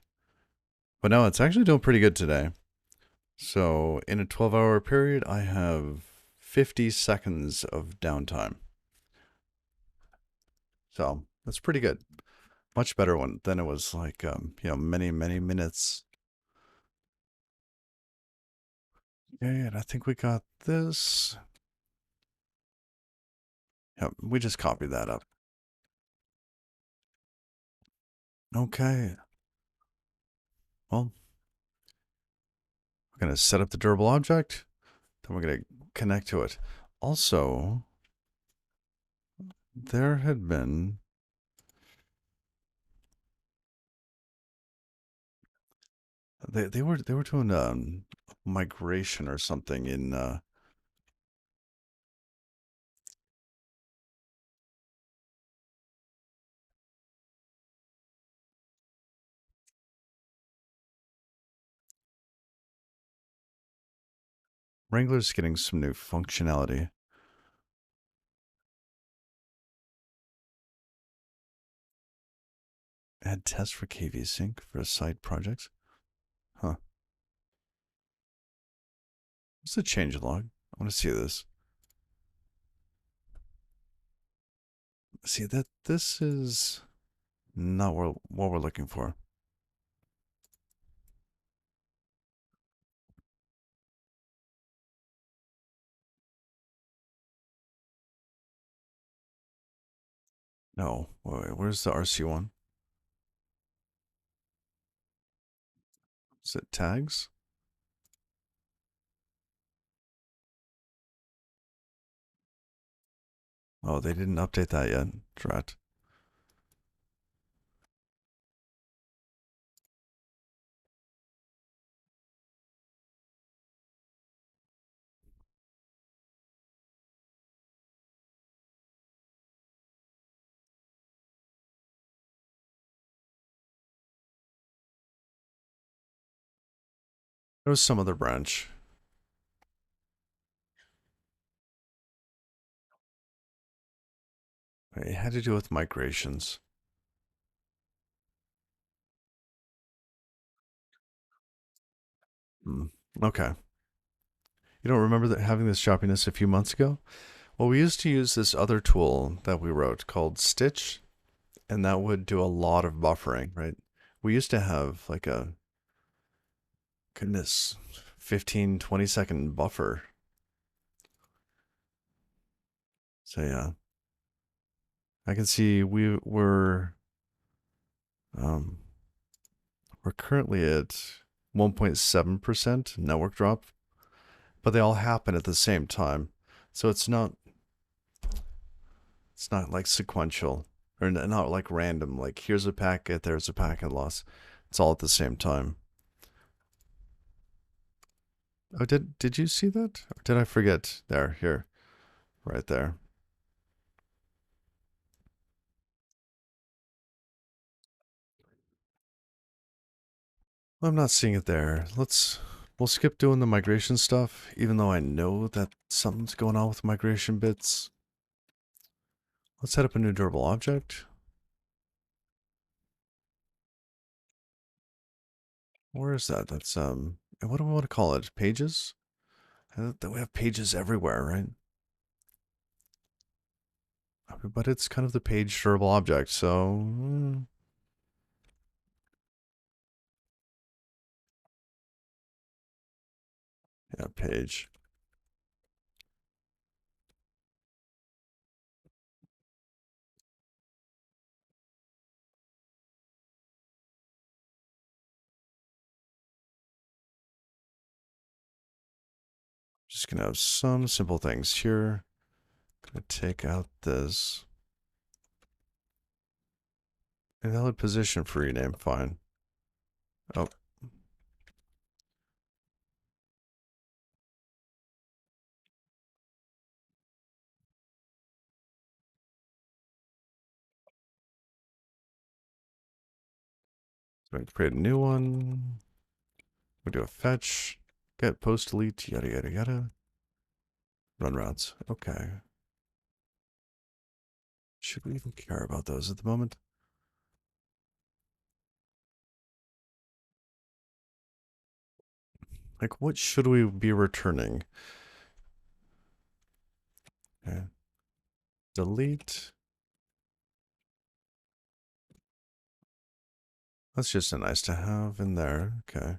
But no, it's actually doing pretty good today. So in a 12-hour period, I have 50 seconds of downtime. So that's pretty good. Much better one than it was like, many, many minutes. Okay, and I think we got this. Yep, we just copied that up. Okay. Well, we're going to set up the durable object. Then we're going to connect to it. Also, there had been They were doing migration or something in Wrangler's getting some new functionality. Add test for KV sync for side projects. Huh. What's the change log? I want to see this. See that this is not what we're looking for. No. Wait, where's the RC one? Is it tags? Oh, they didn't update that yet. Drat. There was some other branch. It had to do with migrations. Hmm. Okay. You don't remember that having this choppiness a few months ago? Well, we used to use this other tool that we wrote called Stitch, and that would do a lot of buffering, right? We used to have like a, goodness, 15, 20-second buffer. So yeah, I can see um, we're currently at 1.7% network drop, but they all happen at the same time. So it's not like sequential or not like random. Like here's a packet, there's a packet loss. It's all at the same time. Oh, did you see that? Or did I forget? There, here, right there. I'm not seeing it there. We'll skip doing the migration stuff, even though I know that something's going on with migration bits. Let's set up a new durable object. Where is that? That's what do we want to call it? Pages? That we have pages everywhere, right? But it's kind of the page durable object, so yeah, page. Just gonna have some simple things here. Gonna take out this invalid position for rename. Fine. Oh, so create a new one. We do a fetch, get post delete, yada yada yada. Run routes. Okay. Should we even care about those at the moment? Like, what should we be returning? Okay. Delete. That's just a nice to have in there. Okay.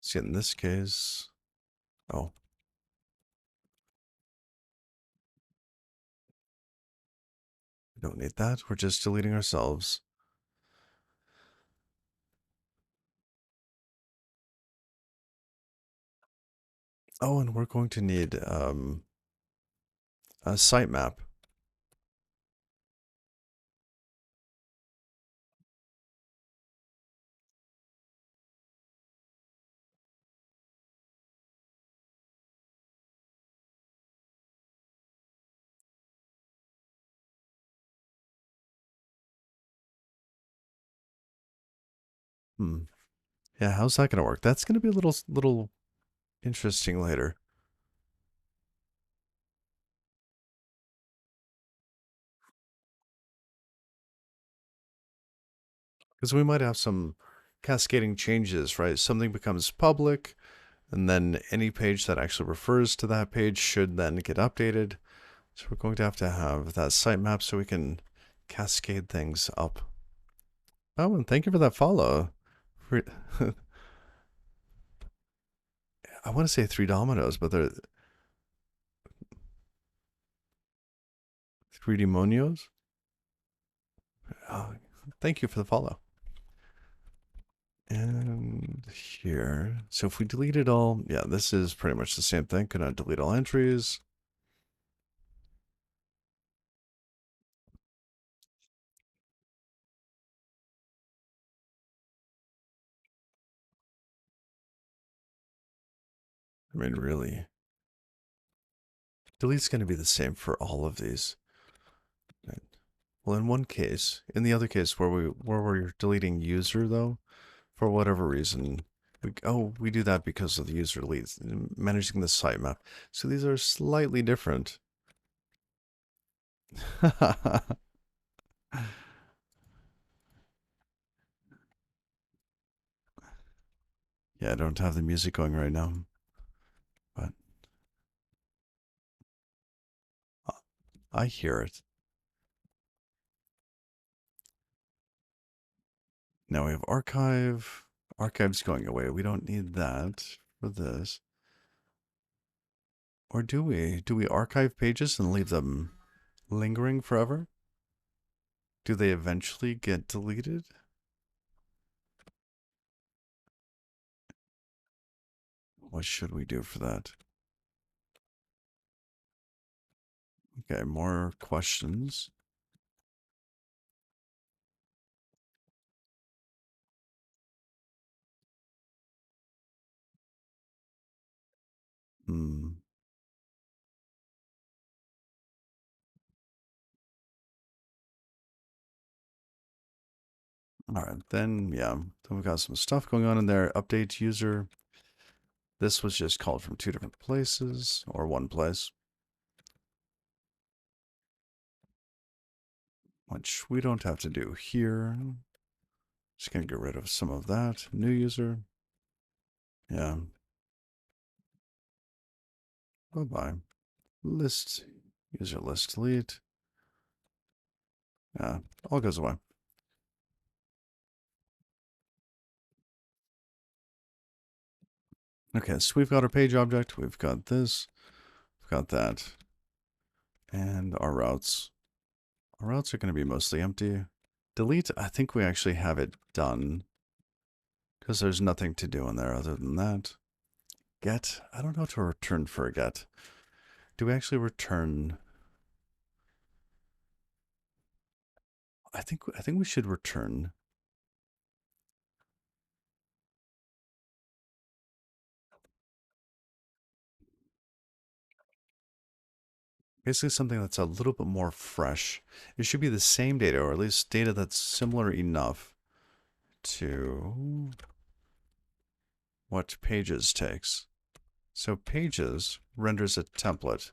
See, in this case, oh, we don't need that. We're just deleting ourselves. Oh, and we're going to need a sitemap. Hmm. Yeah, how's that gonna work? That's gonna be a little interesting later. Because we might have some cascading changes, right? Something becomes public, and then any page that actually refers to that page should then get updated. So we're going to have that sitemap so we can cascade things up. Oh, and thank you for that follow. I want to say three dominoes, but they're three demonios. Oh, thank you for the follow. And here, so if we delete it all, yeah, this is pretty much the same thing. Gonna delete all entries. I mean, really, delete's gonna be the same for all of these. Right. Well, in one case, in the other case where we're deleting user though, for whatever reason, we do that because of the user leads managing the sitemap. So these are slightly different. Yeah, I don't have the music going right now, but I hear it. Now we have archive. Archive's going away. We don't need that for this. Or do we? Do we archive pages and leave them lingering forever? Do they eventually get deleted? What should we do for that? Okay, more questions. Hmm. All right, then, yeah. Then we've got some stuff going on in there. Update user. This was just called from two different places or one place, which we don't have to do here. Just gonna get rid of some of that. New user. Yeah. Bye-bye. List. User list delete. Yeah, all goes away. Okay, so we've got our page object. We've got this. We've got that. And our routes. Our routes are going to be mostly empty. Delete, I think we actually have it done because there's nothing to do in there other than that. Get, I don't know what to return for a get. Do we actually return? I think we should return. Basically something that's a little bit more fresh. It should be the same data, or at least data that's similar enough to what pages takes. So pages renders a template,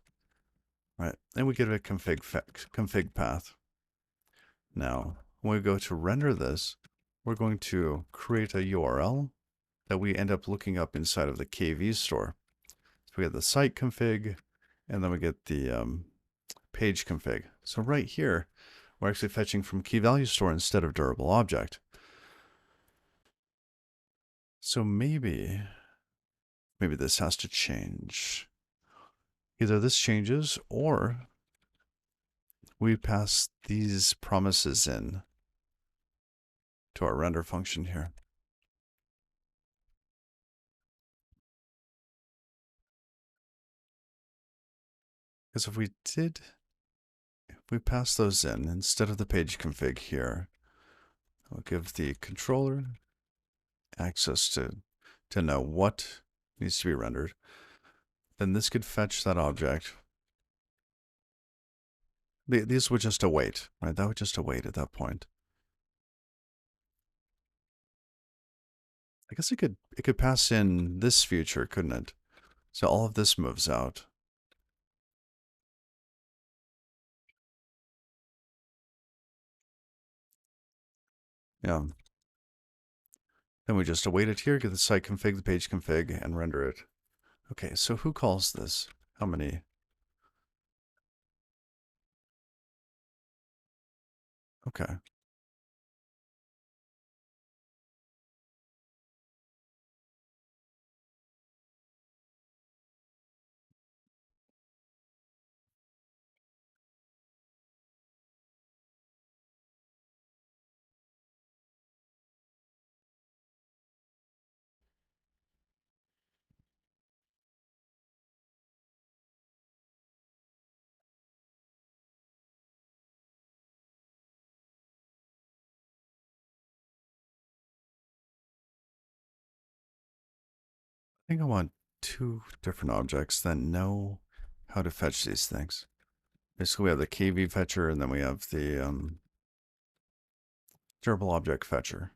right? And we give it a config path. Now, when we go to render this, we're going to create a URL that we end up looking up inside of the KV store. So we get the site config, and then we get the page config. So right here, we're actually fetching from key value store instead of durable object. So maybe this has to change. Either this changes or we pass these promises in to our render function here. Because if we pass those in instead of the page config here, we'll give the controller access to know what needs to be rendered. Then this could fetch that object. These would just await, right? That would just await at that point. I guess it could pass in this future, couldn't it? So all of this moves out. Yeah. Then we just await it here, get the site config, the page config, and render it. Okay, so who calls this? How many? Okay. I think I want two different objects that know how to fetch these things. Basically, we have the KV fetcher, and then we have the durable object fetcher.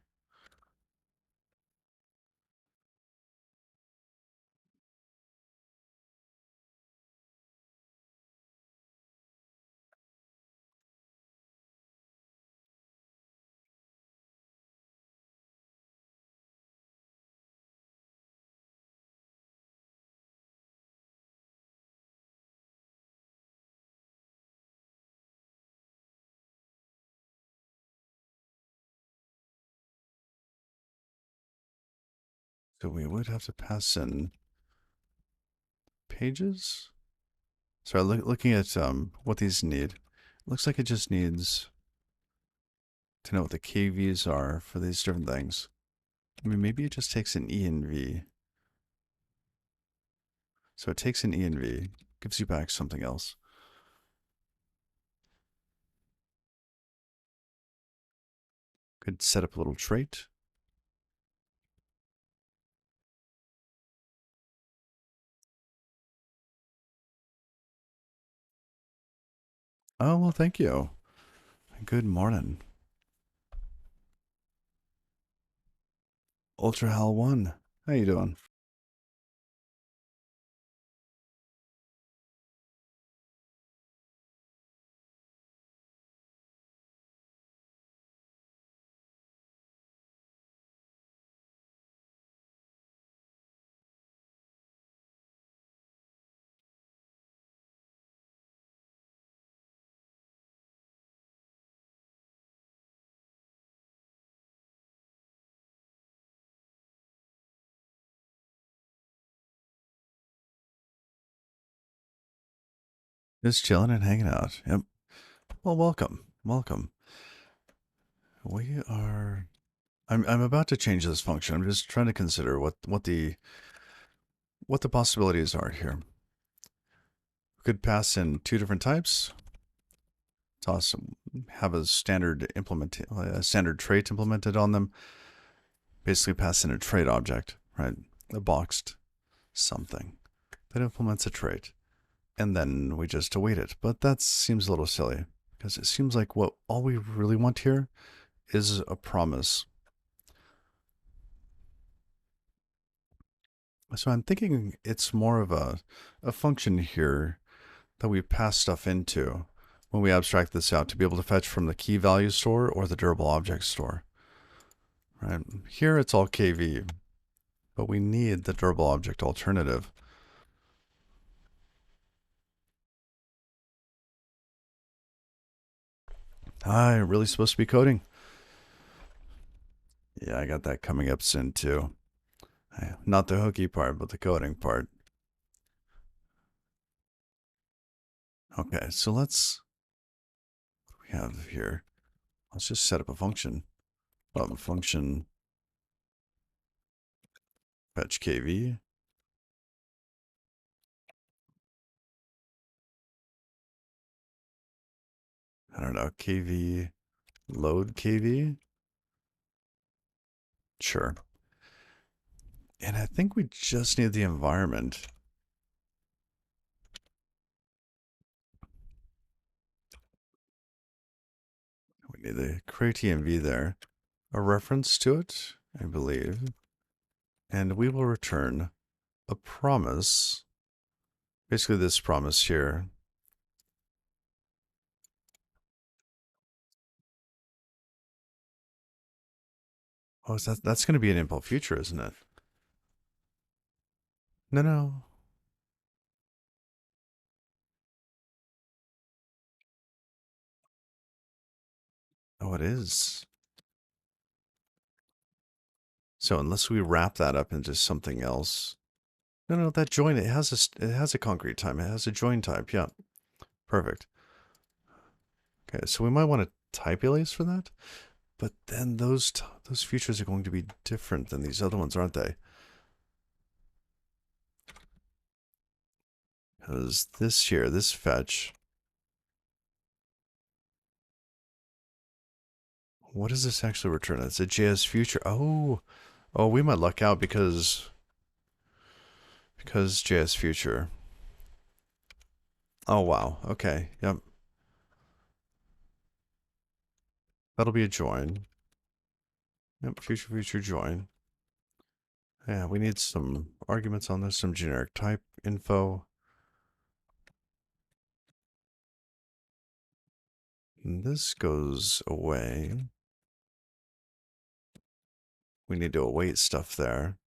So we would have to pass in pages. So looking at what these need, looks like it just needs to know what the KVs are for these different things. I mean, maybe it just takes an E and V. So it takes an E and V, gives you back something else. Could set up a little trait. Oh, well, thank you. Good morning. UltraHal1. How you doing? Just chilling and hanging out. Yep. Well, welcome. Welcome. We are I'm about to change this function. I'm just trying to consider what the possibilities are here. We could pass in two different types. Toss have a standard trait implemented on them. Basically pass in a trait object, right? A boxed something that implements a trait. And then we just await it. But that seems a little silly because it seems like what all we really want here is a promise. So I'm thinking it's more of a function here that we pass stuff into when we abstract this out to be able to fetch from the key value store or the durable object store. Right? Here it's all KV, but we need the durable object alternative. Hi, really supposed to be coding? Yeah, I got that coming up soon too. Not the hooky part, but the coding part. Okay, so what do we have here? Let's just set up a function. Function fetch KV. I don't know, KV load KV. Sure. And I think we just need the environment. We need the create env there. A reference to it, I believe. And we will return a promise. Basically this promise here. Oh, that's going to be an impl future, isn't it? No, no. Oh, it is. So unless we wrap that up into something else. No, no, that join, it has a concrete time. It has a join type. Yeah. Perfect. Okay, so we might want to type alias for that. But then those features are going to be different than these other ones, aren't they? Because this here, this fetch, what does this actually return? It's a JS future. Oh, oh, we might luck out because JS future. Oh wow. Okay. Yep. That'll be a join. Yep. Future join. Yeah, we need some arguments on this, some generic type info. And this goes away. We need to await stuff there.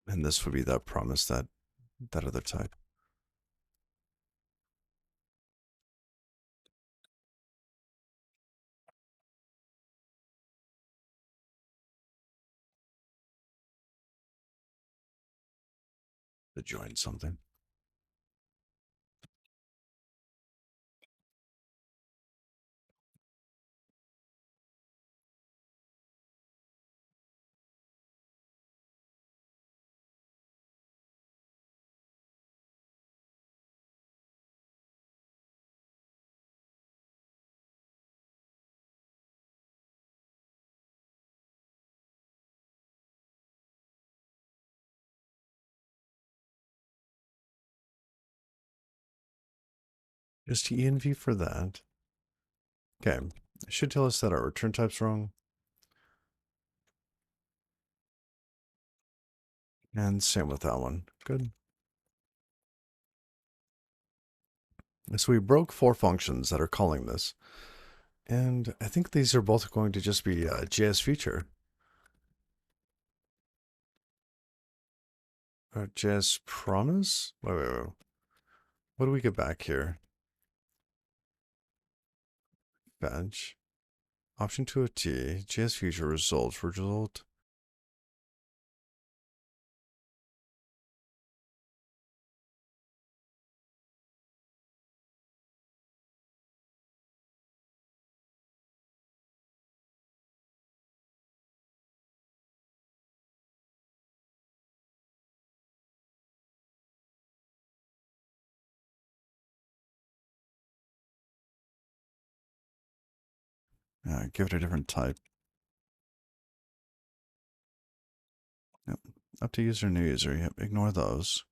And this would be that promise, that other type. To join something. Just env for that. Okay. It should tell us that our return type's wrong. And same with that one. Good. So we broke 4 functions that are calling this. And I think these are both going to just be JS feature. JS promise? Wait. What do we get back here? Bench. Option to a T. JS feature result. Give it a different type. Yep. Up to user, new user. Yep. Ignore those.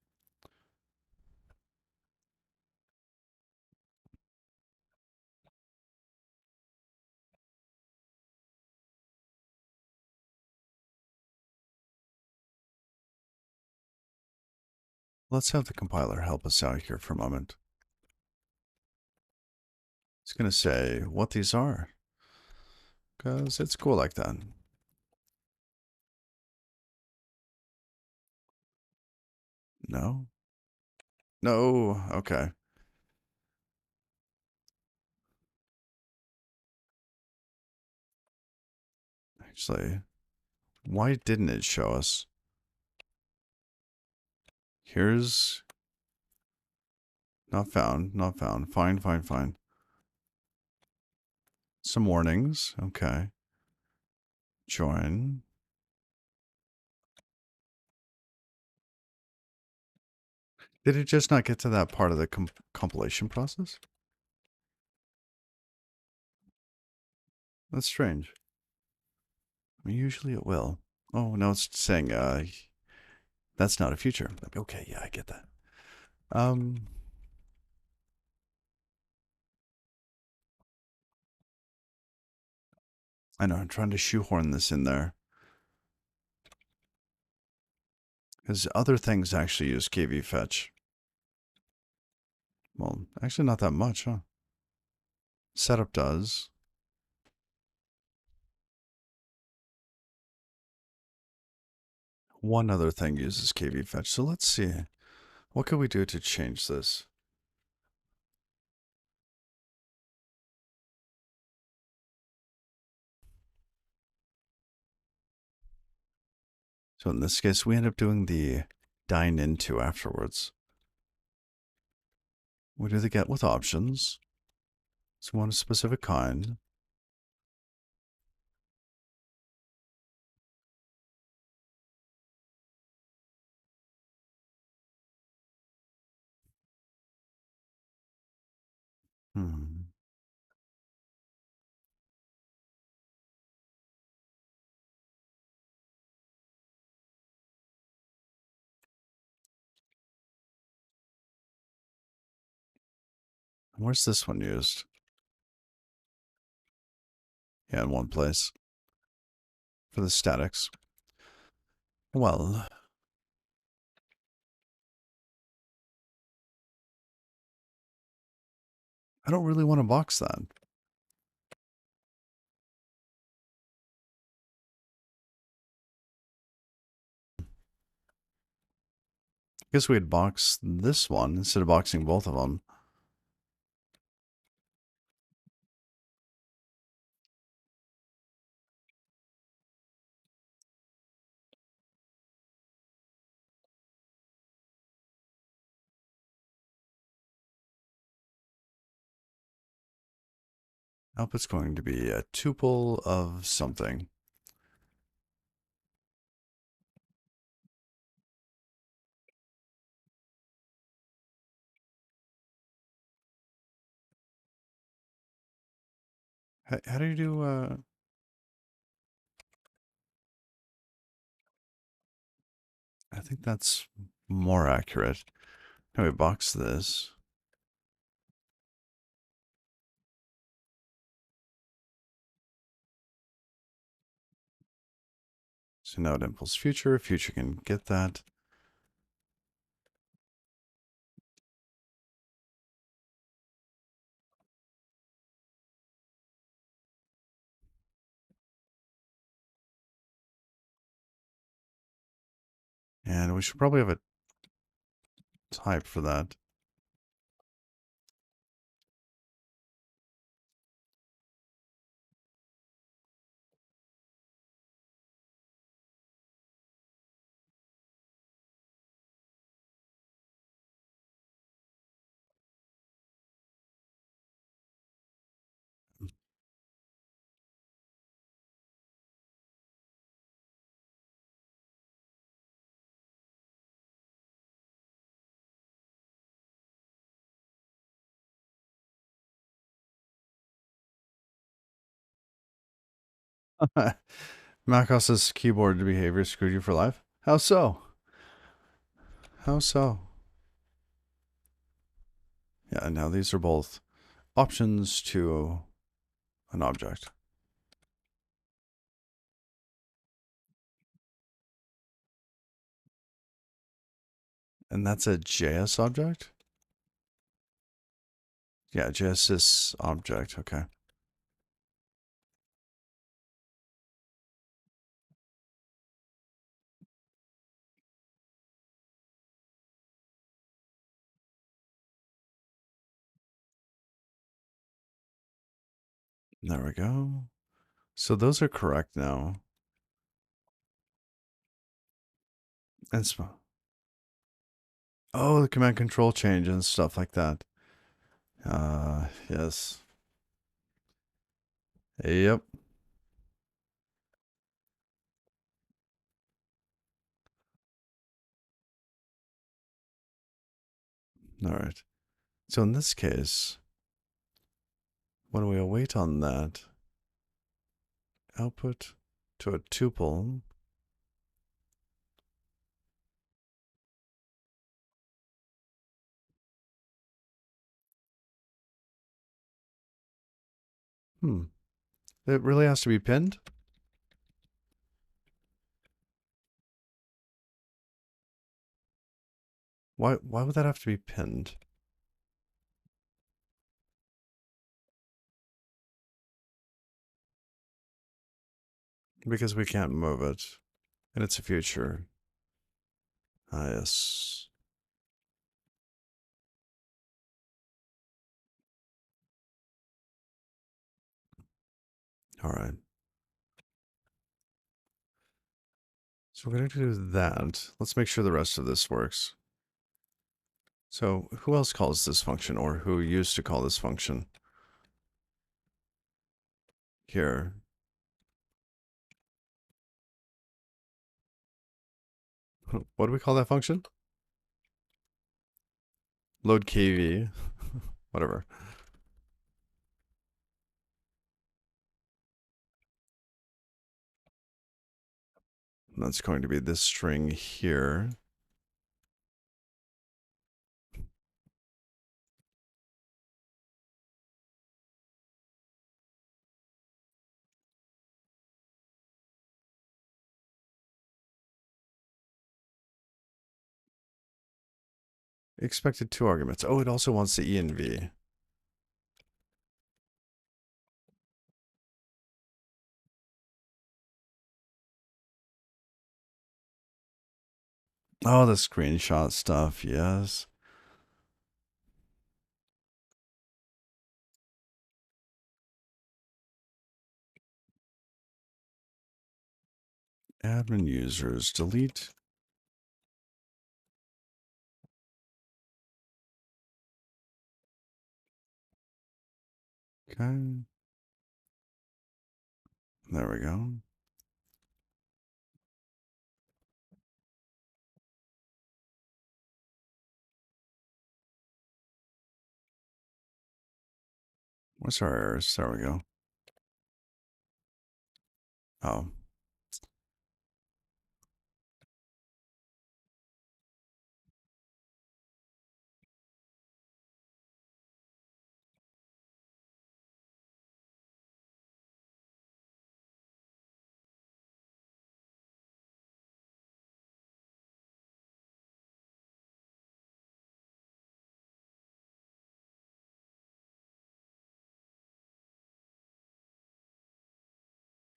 Let's have the compiler help us out here for a moment. It's going to say what these are, because it's cool like that. No? No. Okay. Actually, why didn't it show us? Here's not found. Fine. Some warnings. Okay. Join. Did it just not get to that part of the compilation process? That's strange. I mean, usually it will. Oh, no, it's saying, that's not a feature. Okay, yeah, I get that. Um, I know, I'm trying to shoehorn this in there. Because other things actually use KV fetch. Well, actually not that much, huh? Setup does. One other thing uses KV fetch. So let's see. What can we do to change this? So in this case, we end up doing the dine into afterwards. We do the get with options. So we want a specific kind. Hmm. Where's this one used? Yeah, in one place. For the statics. Well, I don't really want to box that. I guess we'd box this one instead of boxing both of them. Output's going to be a tuple of something. How do you do, I think that's more accurate. Now we box this. So now it impulse future. Future can get that. And we should probably have a type for that. Macos's keyboard behavior screwed you for life? How so? How so? Yeah, now these are both options to an object. And that's a JS object? Yeah, JSys object. Okay. There we go. So those are correct now. And oh, the command control change and stuff like that. Yes. Yep. All right. So in this case, when we await on that, output to a tuple. It really has to be pinned? Why would that have to be pinned? Because we can't move it. And it's a future. Ah, yes. All right. So we're going to do that. Let's make sure the rest of this works. So who else calls this function, or who used to call this function? Here. What do we call that function? Load KV. Whatever. And that's going to be this string here. Expected 2 arguments. Oh, it also wants the E and V. Oh, the screenshot stuff, yes. Admin users, delete. Okay. There we go. What's our errors? There we go. Oh.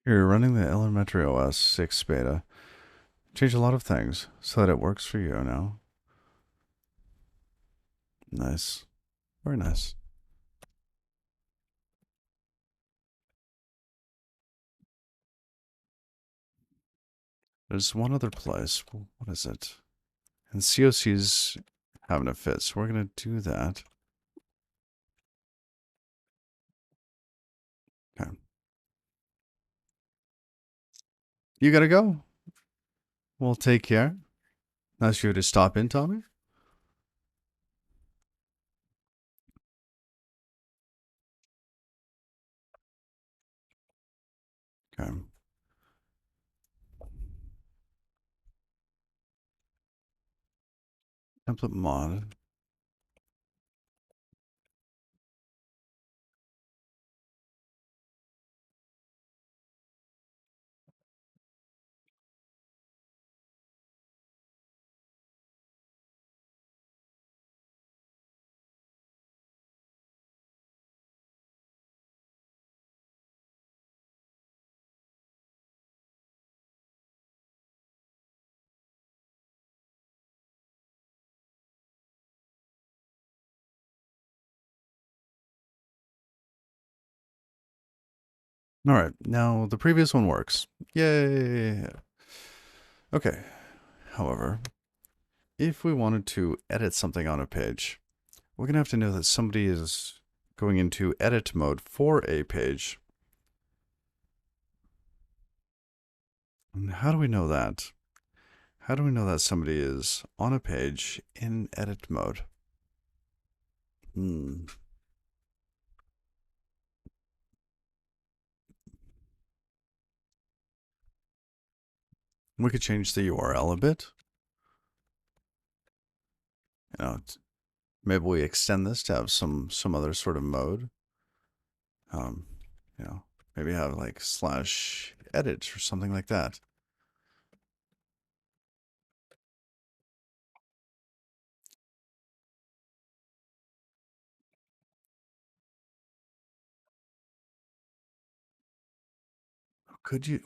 You're running the Elementary OS 6 beta. Change a lot of things so that it works for you now. Nice. Very nice. There's one other place. What is it? And COC's having a fit, so we're going to do that. Okay. You got to go. Well, take care. Nice of you to stop in, Tommy. Okay. Template mod. All right. Now, the previous one works. Yay. Okay. However, if we wanted to edit something on a page, we're going to have to know that somebody is going into edit mode for a page. And how do we know that? How do we know that somebody is on a page in edit mode? We could change the URL a bit. You know, maybe we extend this to have some other sort of mode. Um, you know, maybe have like /edit or something like that.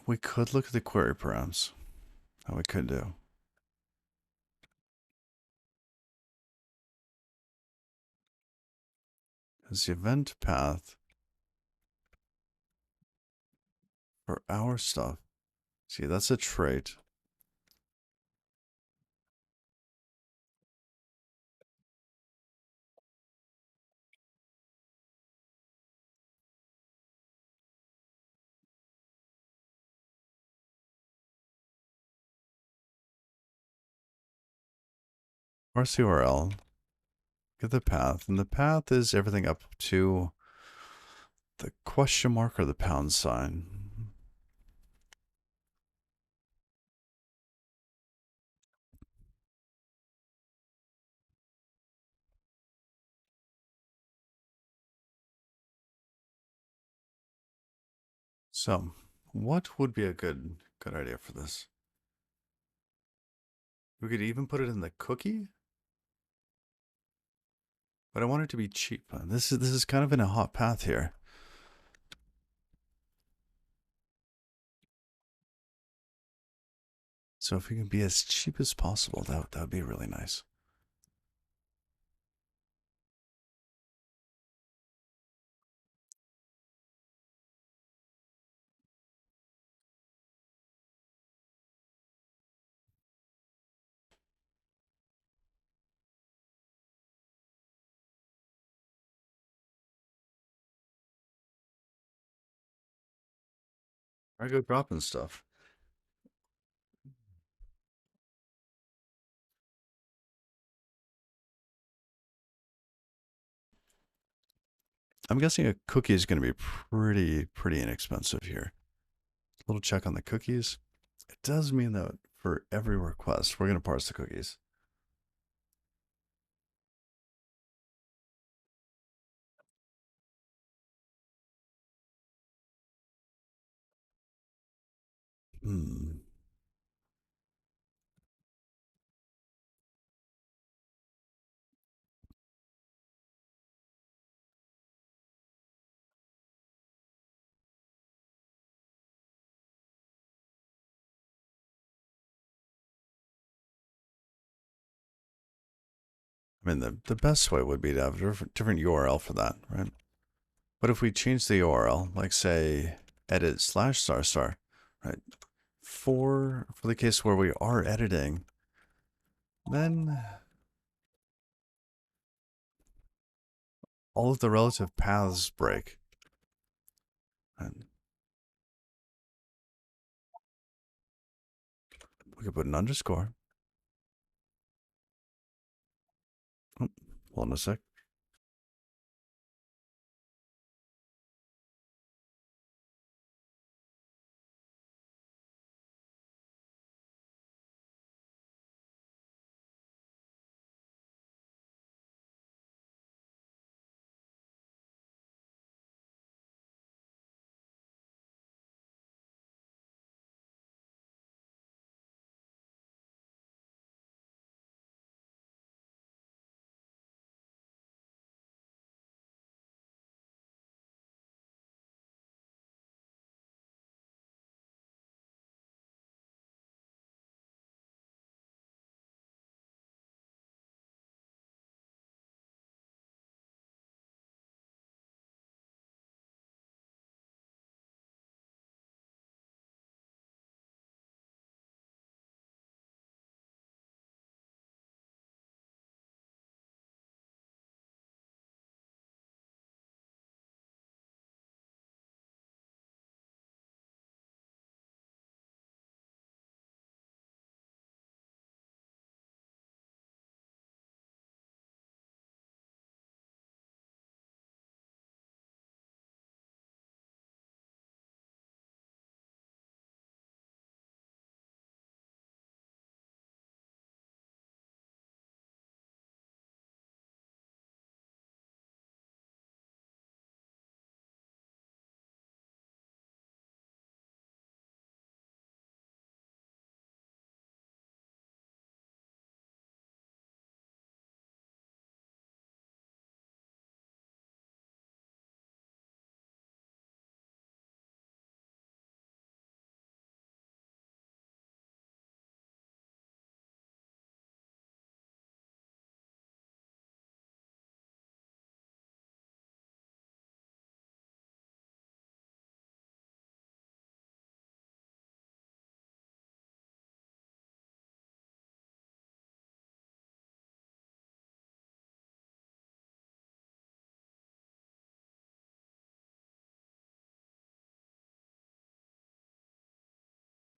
We could look at the query params. That we could do. Is the event path for our stuff? See, that's a trait. Parse URL. Get the path, and the path is everything up to the question mark or the pound sign. So, what would be a good idea for this? We could even put it in the cookie, but I want it to be cheap. This is kind of in a hot path here. So if we can be as cheap as possible, that would be really nice. I go dropping stuff. I'm guessing a cookie is going to be pretty inexpensive here. A little check on the cookies. It does mean that for every request, we're going to parse the cookies. Hmm. I mean, the best way would be to have a different URL for that, right? But if we change the URL, like say edit /*, right? For the case where we are editing, then all of the relative paths break. And we could put an underscore. Oh, hold on a sec.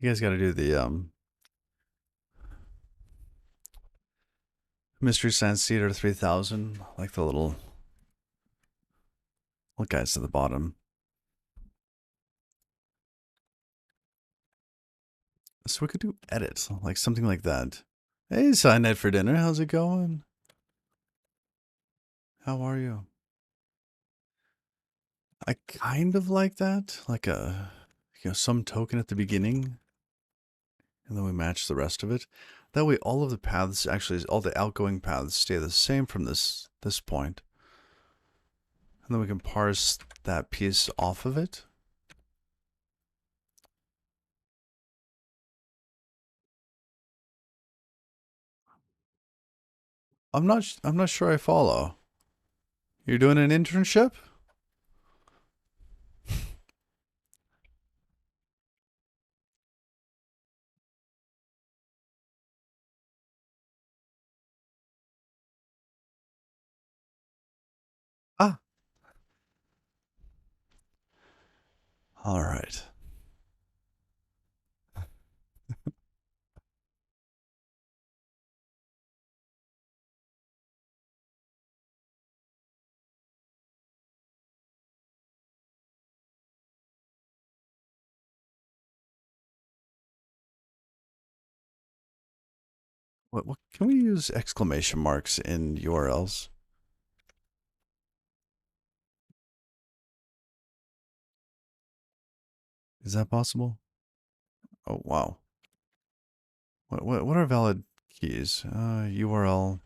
You guys got to do the Mystery Science Theater 3000, like the little guys to the bottom. So we could do edits, like something like that. Hey, Signet for dinner. How's it going? How are you? I kind of like that, like some token at the beginning, and then we match the rest of it. That way, all of the paths, actually, all the outgoing paths, stay the same from this point, and then we can parse that piece off of it. I'm not sure I follow. You're doing an internship? Ah, all right. What can we use exclamation marks in URLs? Is that possible? Oh wow. What are valid keys? URL.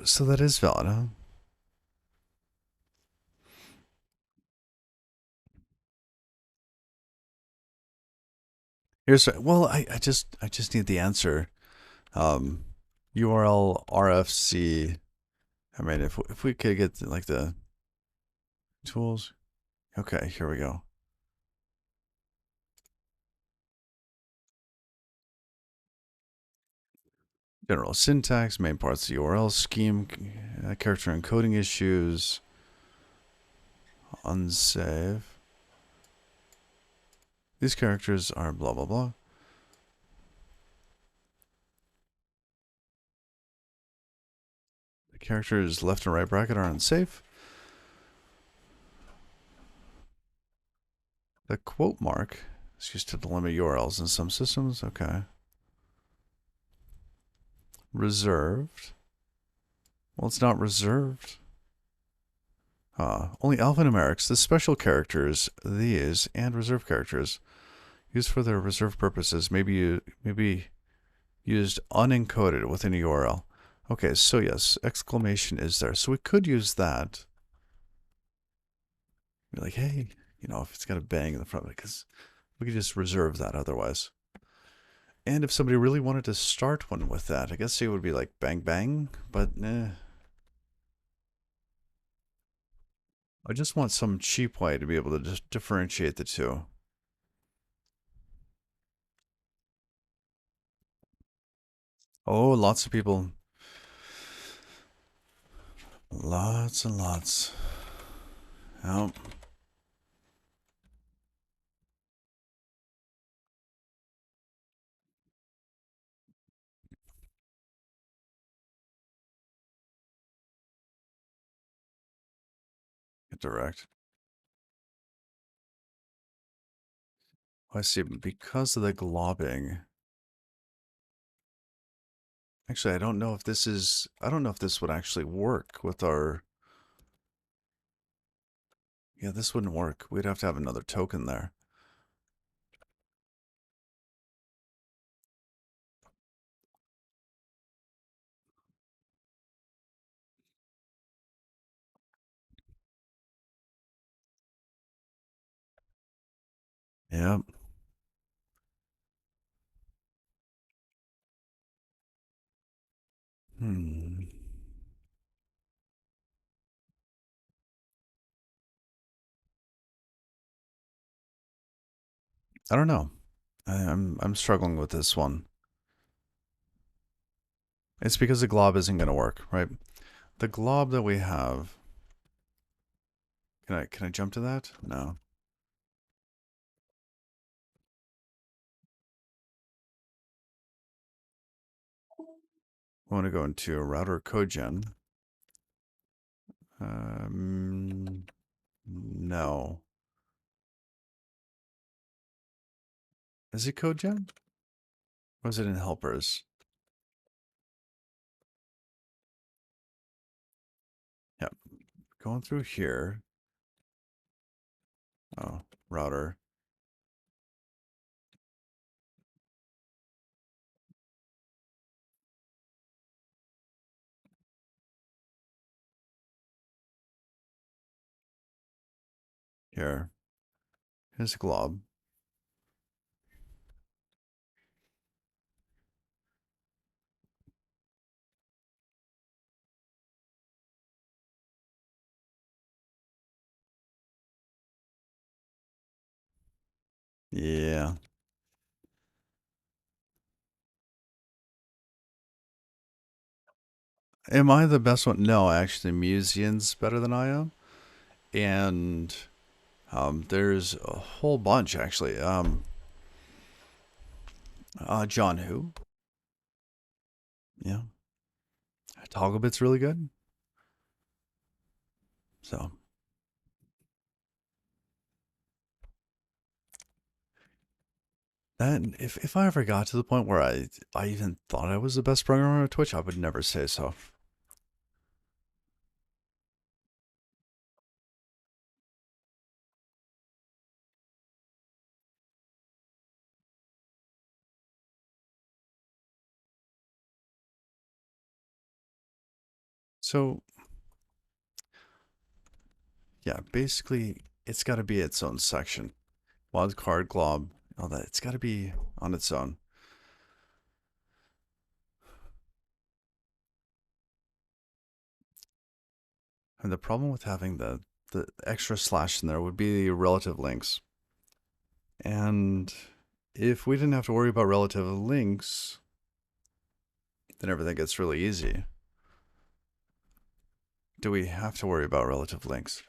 So that is valid, huh? Here's well, I just need the answer. Um, URL RFC. I mean, if we could get like the tools. Okay, here we go. General syntax, main parts of the URL scheme, character encoding issues, unsave. These characters are blah blah blah. The characters left and right bracket are unsafe. The quote mark is used to delimit URLs in some systems. Okay. Reserved. Well, it's not reserved. Only alphanumerics, the special characters, these, and reserved characters used for their reserved purposes may be used unencoded within a URL. Okay, so yes, exclamation is there. So we could use that. Be like, hey, if it's got a bang in the front of it, because we could just reserve that otherwise. And if somebody really wanted to start one with that, I guess it would be like bang bang, but I just want some cheap way to be able to just differentiate the two. Oh, lots of people. Lots and lots. Oh, direct. I see. Because of the globbing. Actually, I don't know if this would actually work with our, yeah, this wouldn't work. We'd have to have another token there. Yeah. Hmm. I don't know. I'm struggling with this one. It's because the glob isn't going to work, right? The glob that we have. Can I jump to that? No. I want to go into router codegen. No. Is it codegen? Or is it in helpers? Yep. Going through here. Oh, router. Here. Here's a glob. Yeah. Am I the best one? No, actually, Musean's better than I am. And there's a whole bunch, actually. John Who? Yeah. Togglebit's really good. So, that if I ever got to the point where I even thought I was the best programmer on Twitch, I would never say so. So, yeah, basically, it's got to be its own section. Wildcard, glob, all that. It's got to be on its own. And the problem with having the extra slash in there would be relative links. And if we didn't have to worry about relative links, then everything gets really easy. Do we have to worry about relative links?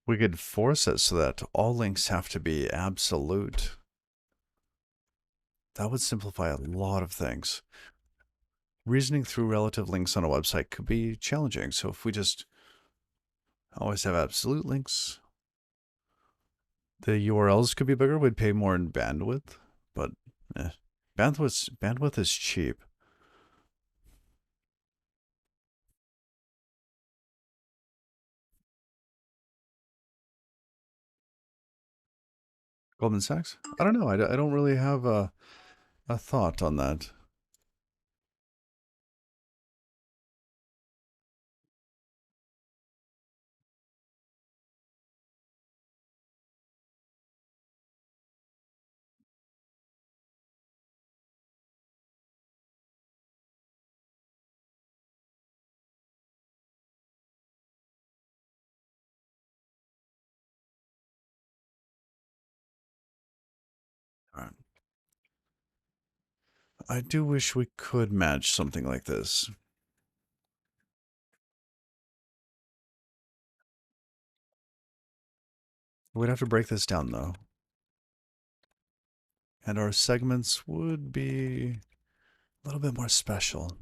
We could force it so that all links have to be absolute. That would simplify a lot of things. Reasoning through relative links on a website could be challenging. So if we just always have absolute links, the URLs could be bigger. We'd pay more in bandwidth, but bandwidth is cheap. Goldman Sachs? I don't know. I don't really have a thought on that. All right. I do wish we could match something like this. We'd have to break this down though. And our segments would be a little bit more special.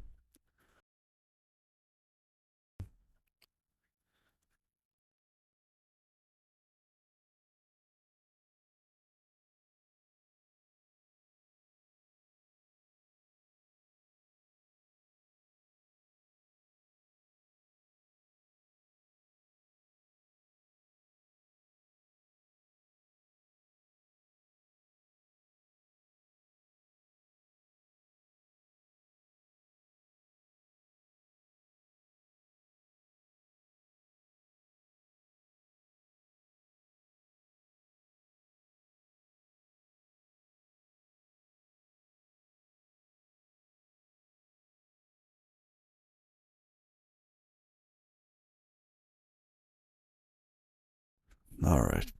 All right.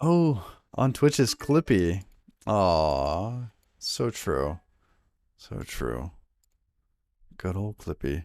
Oh, on Twitch is Clippy. Aw, so true. So true. Good old Clippy.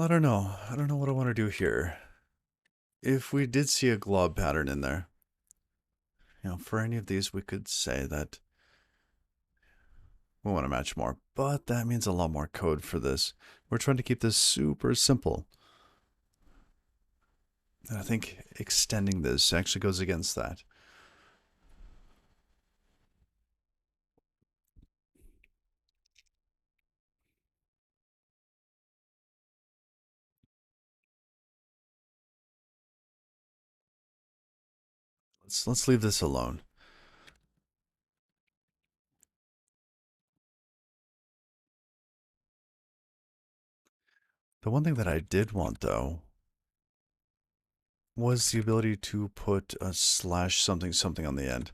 I don't know. I don't know what I want to do here. If we did see a glob pattern in there, for any of these, we could say that we want to match more, but that means a lot more code for this. We're trying to keep this super simple. And I think extending this actually goes against that. Let's leave this alone. The one thing that I did want though was the ability to put a slash something something on the end.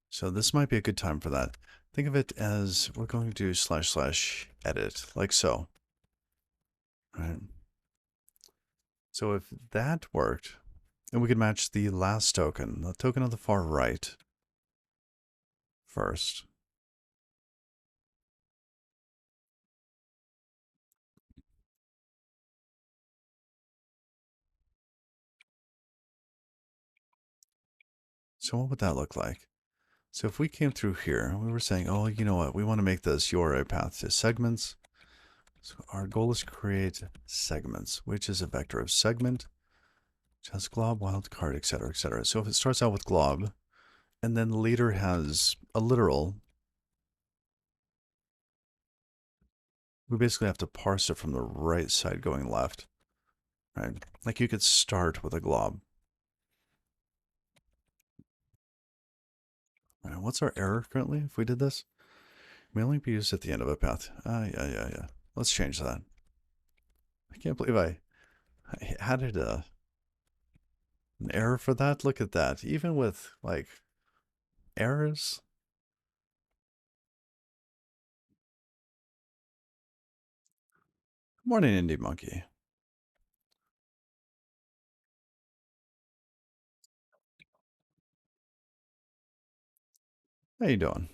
So this might be a good time for that. Think of it as we're going to do slash slash edit, like so. Right. So if that worked, and we could match the last token, the token on the far right, first. So what would that look like? So if we came through here, we were saying, oh, you know what? We want to make this URI path to segments. So our goal is to create segments, which is a vector of segment, which has glob, wildcard, etc., etc. So if it starts out with glob, and then later has a literal, we basically have to parse it from the right side going left, right? Like you could start with a glob. Right, what's our error currently if we did this? May only be used at the end of a path. Yeah. Let's change that. I can't believe I added an error for that. Look at that. Even with like errors. Morning, Indie Monkey. How you doing?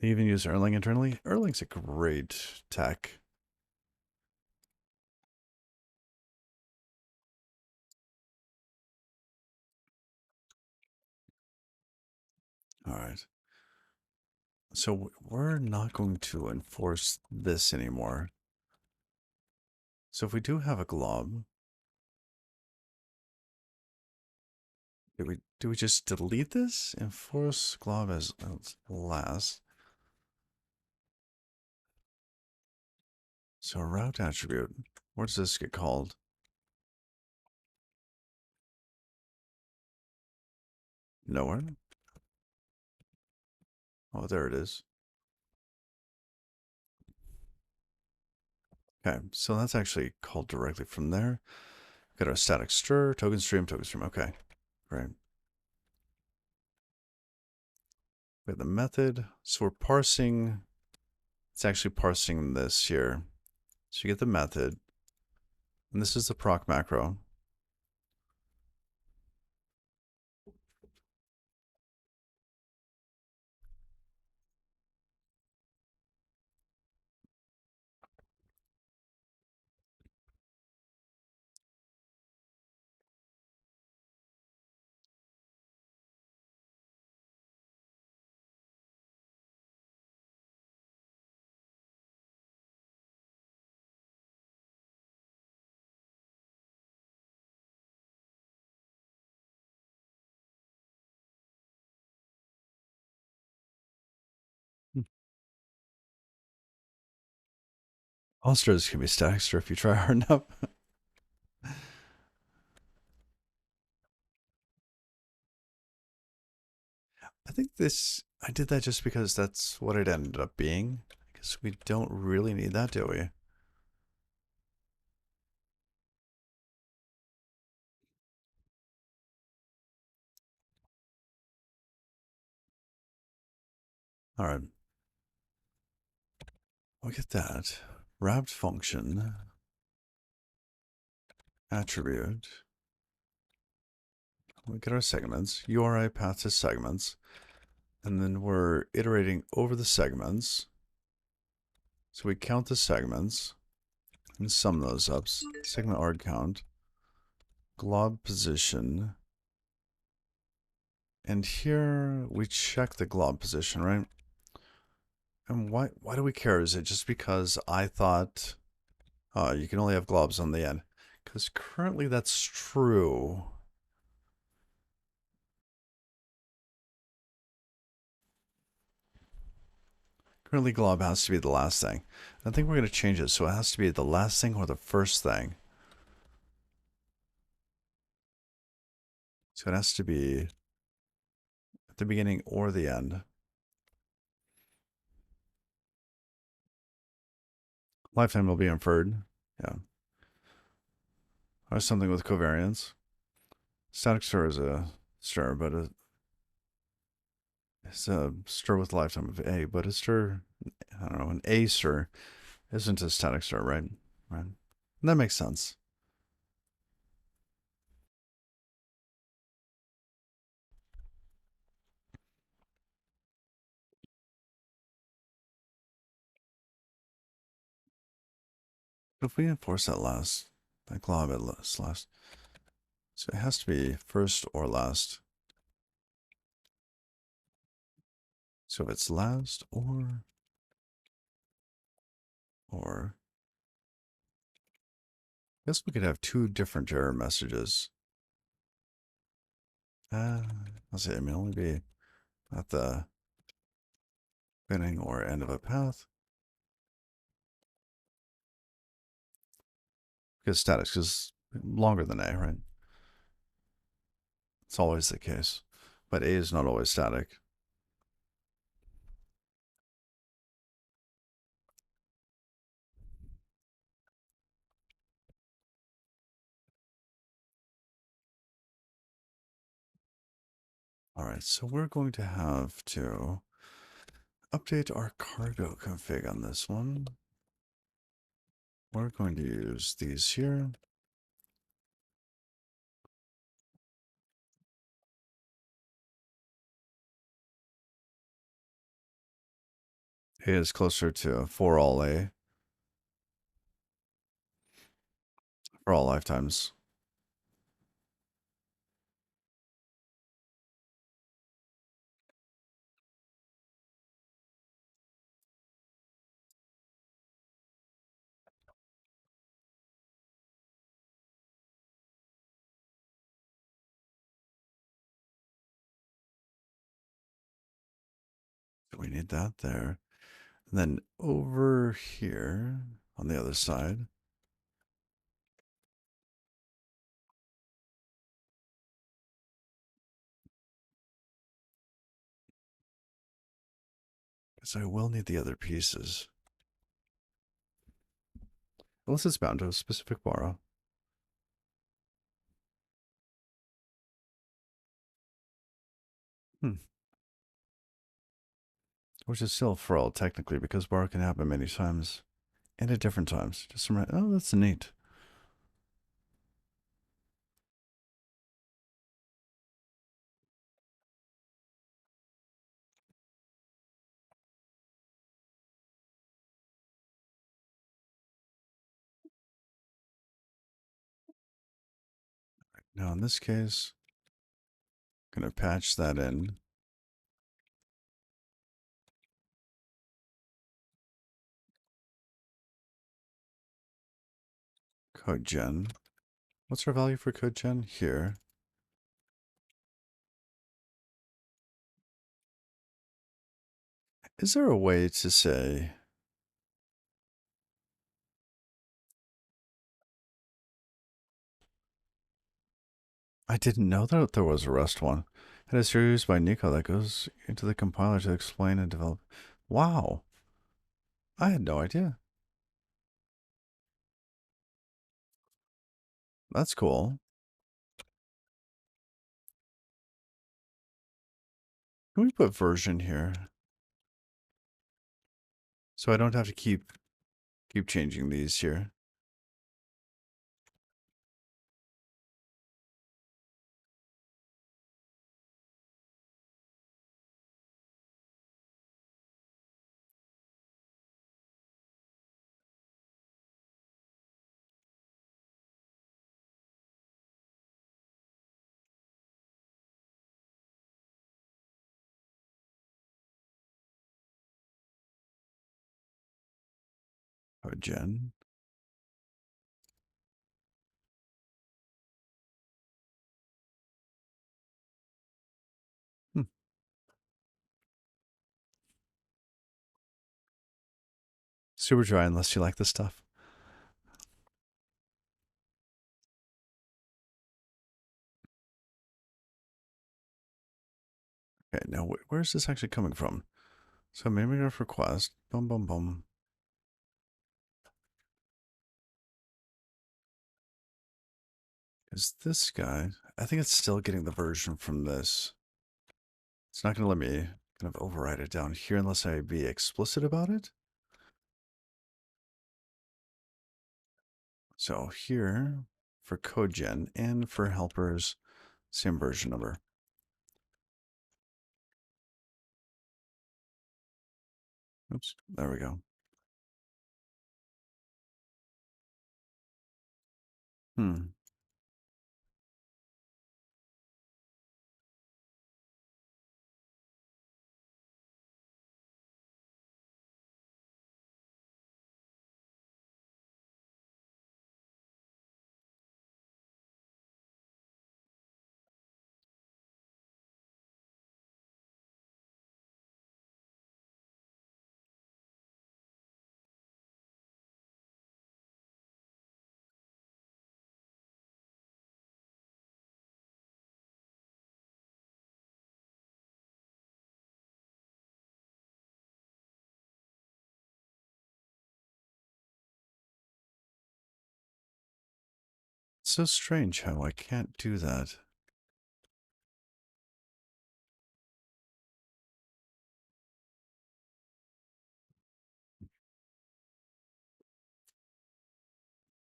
They even use Erlang internally. Erlang's a great tech. All right. So we're not going to enforce this anymore. So if we do have a glob, do we just delete this? Enforce glob as last. So route attribute. What does this get called? Nowhere. Oh, there it is. Okay, so that's actually called directly from there. Got our static stir, token stream, token stream. Okay, great. We have the method. So we're parsing. It's actually parsing this here. So you get the method, and this is the proc macro. All strs can be static stir if you try hard enough. I think I did that just because that's what it ended up being. I guess we don't really need that, do we? All right, we'll get that. Wrapped function, attribute. We get our segments, URI path to segments, and then we're iterating over the segments. So we count the segments and sum those up. Segment arg count, glob position, and here we check the glob position, right? And why do we care? Is it just because I thought you can only have globs on the end? Because currently that's true. Currently glob has to be the last thing. I think we're going to change it so it has to be the last thing or the first thing. So it has to be at the beginning or the end. Lifetime will be inferred. Yeah. Or something with covariance. Static stir is a stir, but it's a stir with lifetime of A, but a stir, I don't know, an A stir isn't a static stir, right? Right. That makes sense. If we enforce that glob at last, so it has to be first or last. So if it's last or, I guess we could have two different error messages. I'll say it may only be at the beginning or end of a path. Because statics is longer than A, right? It's always the case. But A is not always static. All right, so we're going to have to update our cargo config on this one. We're going to use these here. A is closer to for all A for all lifetimes. So we need that there. And then over here on the other side, because I will need the other pieces. Unless it's bound to a specific borrow. Which is still for all technically because borrow can happen many times and at different times. Just remember, oh, that's neat. Now in this case, I'm going to patch that in. Code gen. What's our value for code gen? Here. Is there a way to say I didn't know that there was a rest one. It is used by Nico that goes into the compiler to explain and develop. Wow. I had no idea. That's cool. Can we put version here? So I don't have to keep changing these here. Oh, Jen. Hmm. Super dry unless you like this stuff. Okay, now where's this actually coming from? So mimeograph request. Boom, boom, boom. Is this guy? I think it's still getting the version from this. It's not going to let me kind of override it down here unless I be explicit about it. So here for code gen and for helpers, same version number. Oops, there we go. Hmm. It's so strange how I can't do that.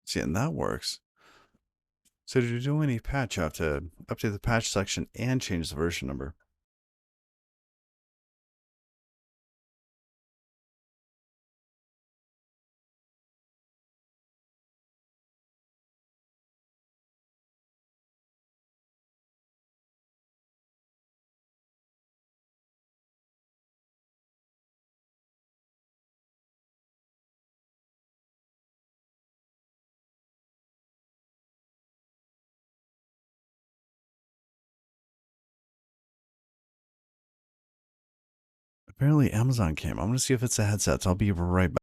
See, and that works. So to do any patch, I have to update the patch section and change the version number. Apparently Amazon came. I'm going to see if it's a headset. So I'll be right back.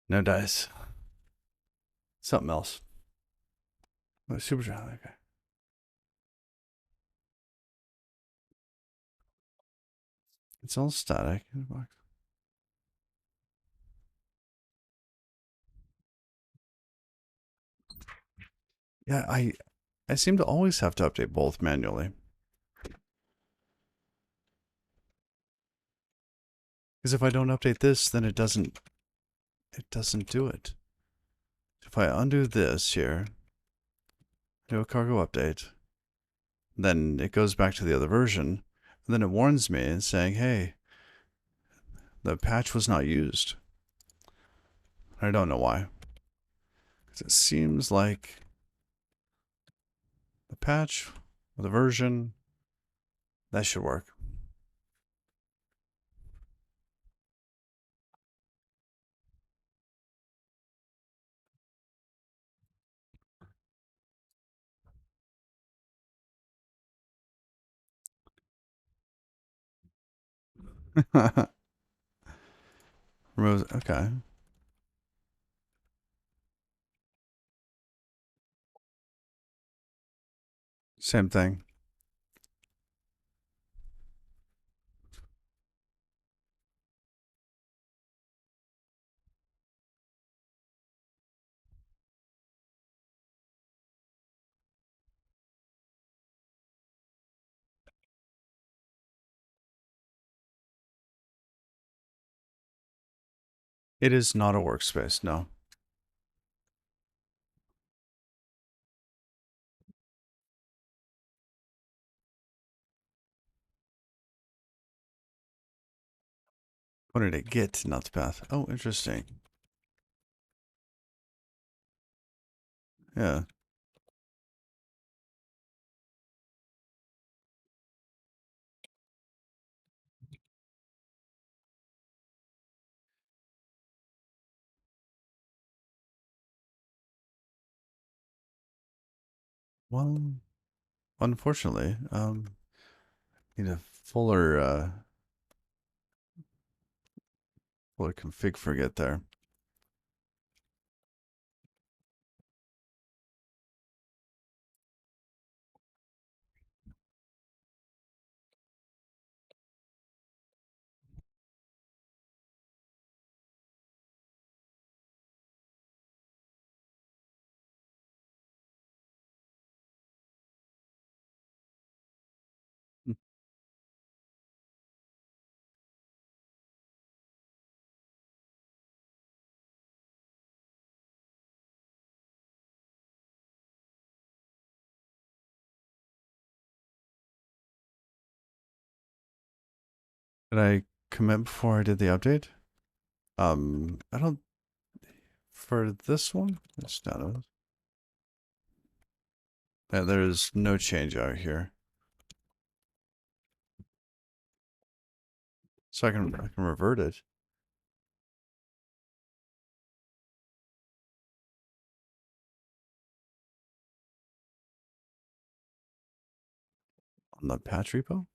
No dice. Something else. Oh, super dry. Okay. It's all static. Yeah, I seem to always have to update both manually. Because if I don't update this, then it doesn't do it. If I undo this here, do a cargo update, then it goes back to the other version, and then it warns me saying, hey, the patch was not used. I don't know why. Because it seems like the patch or the version, that should work. Okay. Same thing. It is not a workspace, no. What did it get? Not the path. Oh, interesting. Yeah. Well, unfortunately, need a fuller config forget there. Did I commit before I did the update? I don't, for this one, it's not. Yeah, there's no change out here. So I can revert it on the patch repo.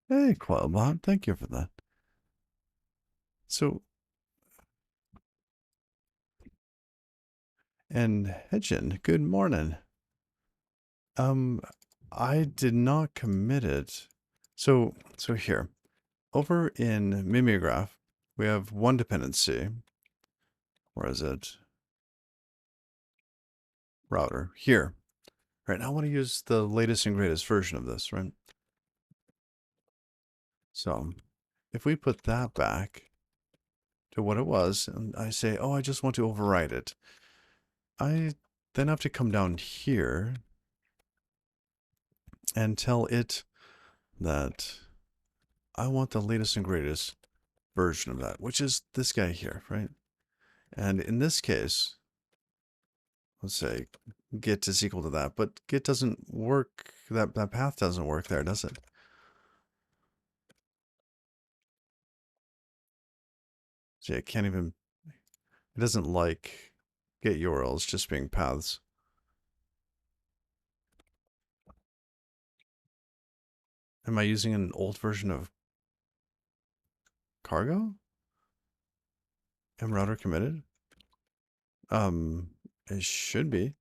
Hey, Quailbot, thank you for that. So, and Hedgen, good morning. Um, I did not commit it. So here, over in mimeograph, we have one dependency. Where is it? Router. Here. Right now I want to use the latest and greatest version of this, right? So if we put that back to what it was, and I say, oh, I just want to overwrite it, I then have to come down here and tell it that I want the latest and greatest version of that, which is this guy here, right? And in this case, let's say git is equal to that, but git doesn't work, that path doesn't work there, does it? See, it can't even, it doesn't like get URLs just being paths. Am I using an old version of cargo? Am router committed? It should be.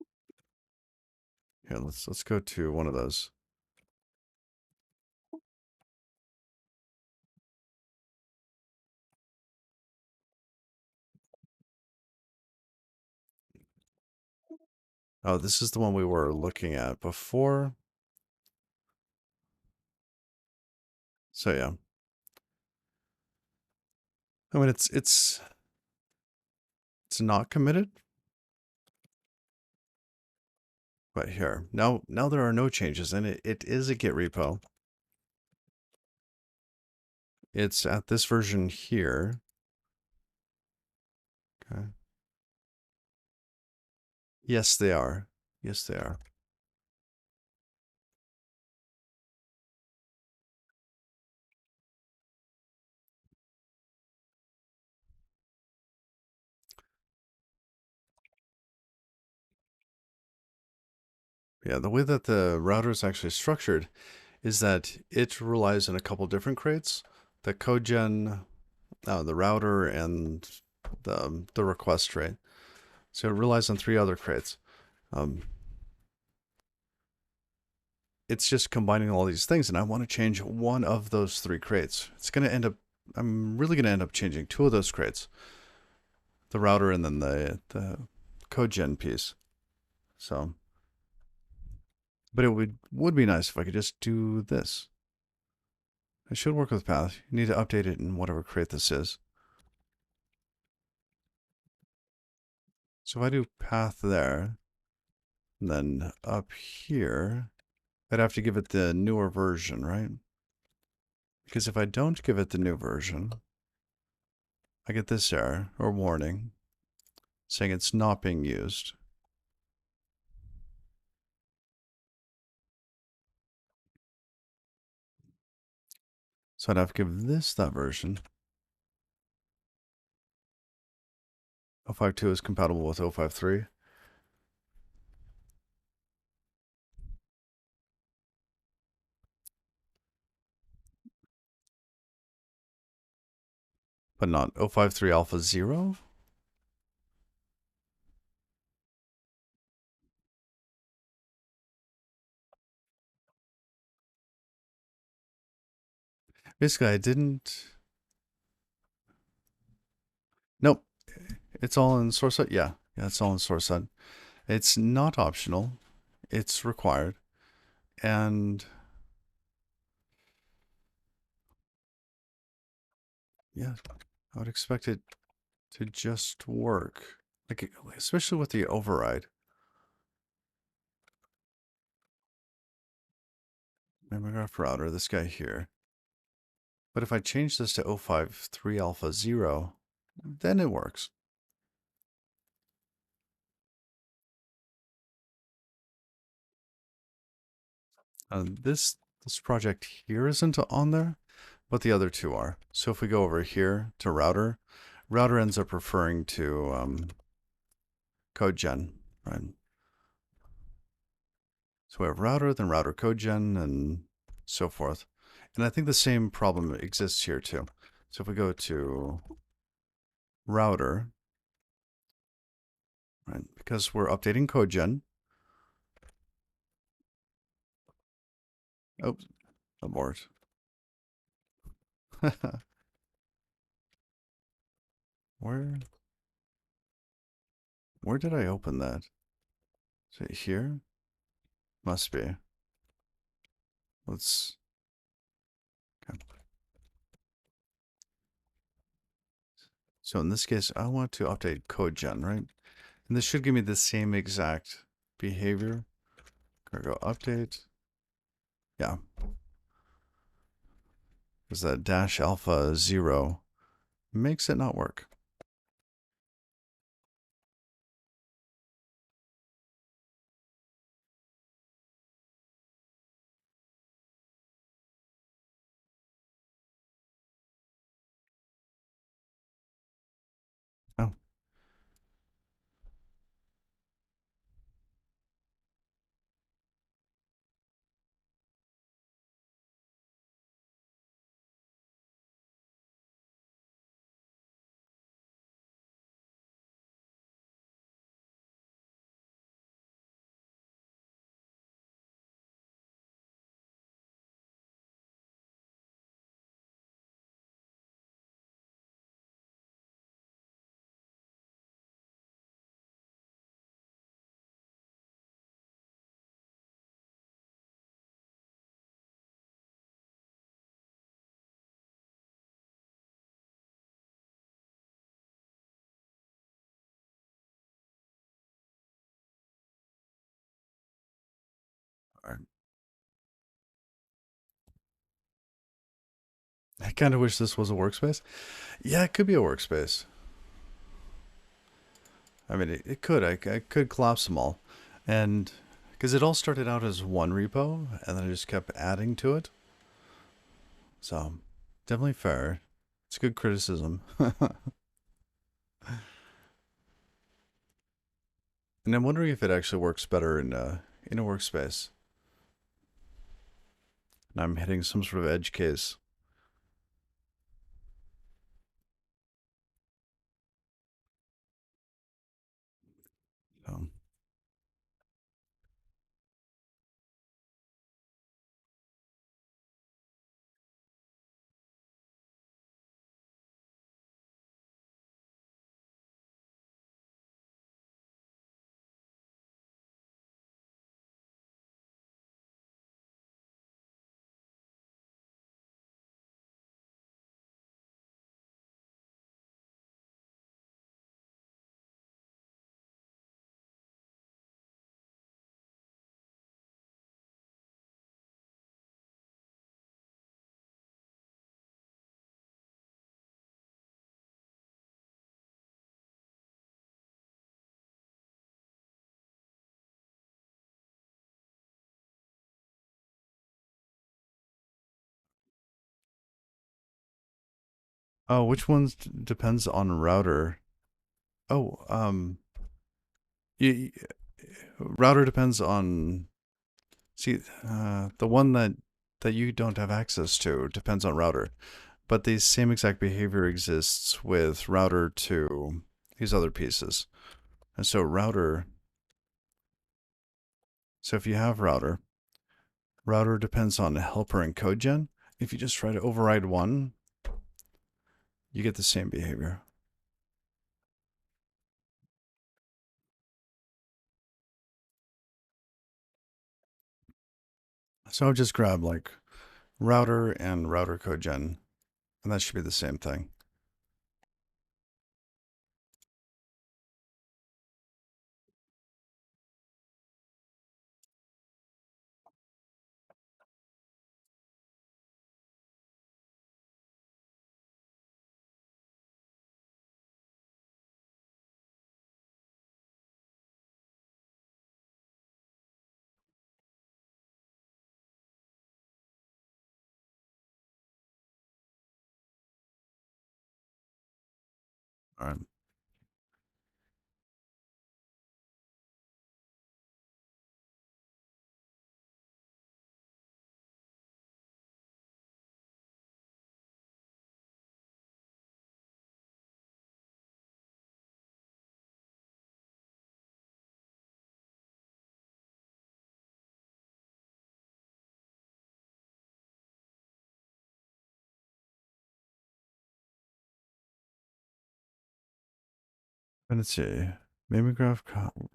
Here, let's go to one of those. Oh, this is the one we were looking at before. So yeah. I mean it's not committed. But here. Now there are no changes and it is a Git repo. It's at this version here. Okay. Yes, they are. Yes, they are. Yeah, the way that the router is actually structured is that it relies on a couple different crates. The codegen, the router, and the request trait. So it relies on three other crates. It's just combining all these things, and I want to change one of those three crates. It's going to end up, I'm really going to end up changing two of those crates. The router and then the codegen piece. So, but it would be nice if I could just do this. It should work with path. You need to update it in whatever crate this is. So if I do path there, and then up here, I'd have to give it the newer version, right? Because if I don't give it the new version, I get this error or warning saying it's not being used. So I'd have to give this that version. 052 is compatible with 053. But not 053 alpha 0? Basically, I didn't... Nope. It's all in source set? Yeah. Yeah, it's all in source set. It's not optional. It's required. And... yeah, I would expect it to just work. Like, especially with the override. Mimeograph router, this guy here. But if I change this to 053 alpha 0, then it works. This project here isn't on there, but the other two are. So if we go over here to router, router ends up referring to codegen, right? So we have router, then router codegen, and so forth. And I think the same problem exists here too. So if we go to router, right, because we're updating codegen. Oh, abort. Where did I open that? Is it here? Must be. Let's... okay. So in this case, I want to update codegen, right? And this should give me the same exact behavior. Go update. Yeah. Because that dash alpha 0 makes it not work. All right. I kind of wish this was a workspace. Yeah, it could be a workspace. I mean, it could. I could collapse them all. And because it all started out as one repo, and then I just kept adding to it. So, definitely fair. It's a good criticism. And I'm wondering if it actually works better in a workspace. And I'm hitting some sort of edge case. So, oh, which ones depends on router? Oh, y- router depends on. See, the one that you don't have access to depends on router, but the same exact behavior exists with router to these other pieces. And so router. So if you have router depends on helper and code gen. If you just try to override one, you get the same behavior. So I'll just grab like router and router code gen, and that should be the same thing. All right. Dependency. Mimeograph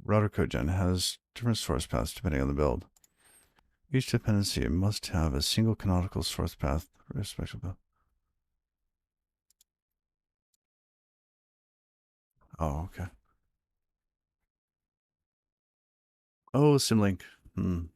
router code gen has different source paths depending on the build. Each dependency must have a single canonical source path for a special build. Oh, okay. Oh, symlink. Hmm.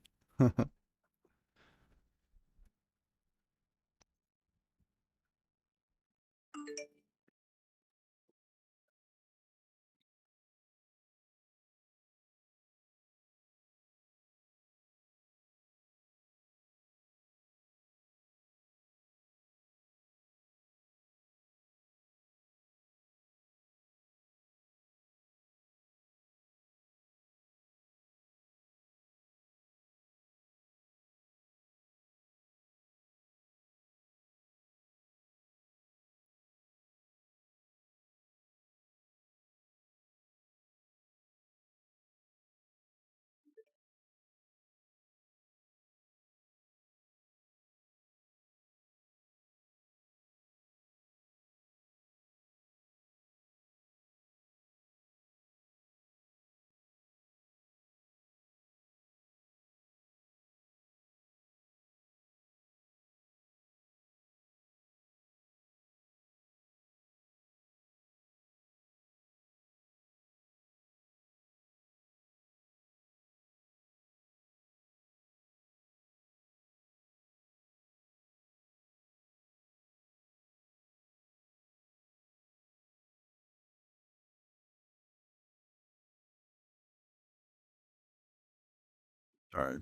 All right.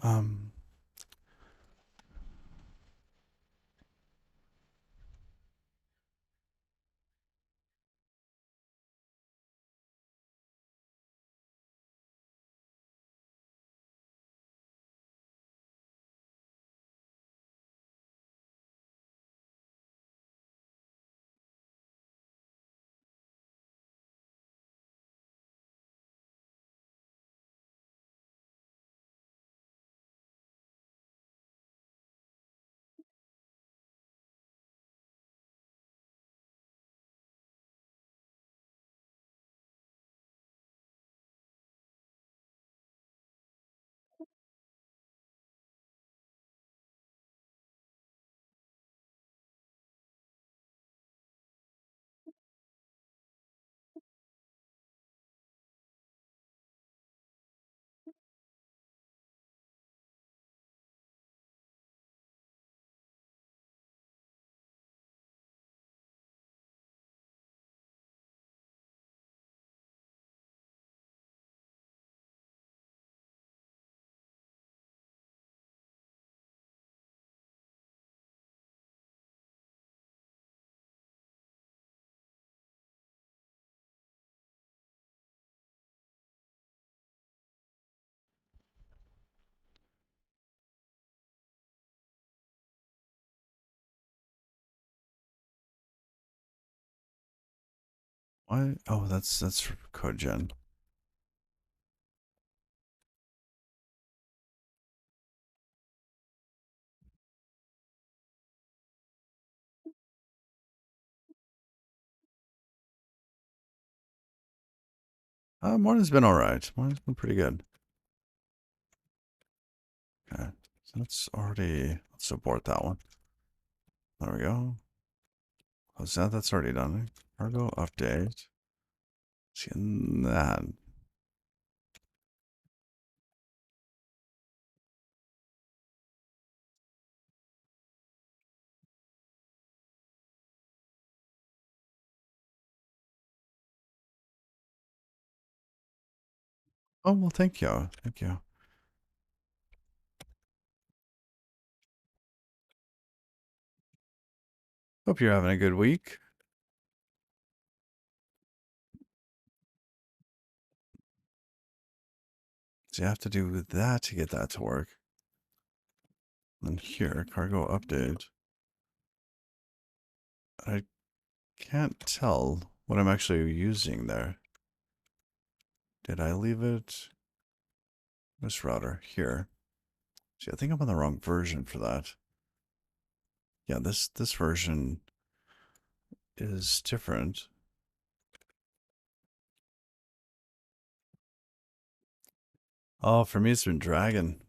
Um, why? Oh, that's for code gen. Morning's been all right. Morning's been pretty good. Okay, so let's already let's abort that one. There we go. Close that. That's already done. Cargo update. See that. Oh well, thank you, thank you. Hope you're having a good week. So you have to do that to get that to work. And here, cargo update. I can't tell what I'm actually using there. Did I leave it? This router here. See, I think I'm on the wrong version for that. Yeah, this version is different. Oh, for me it's been dragging.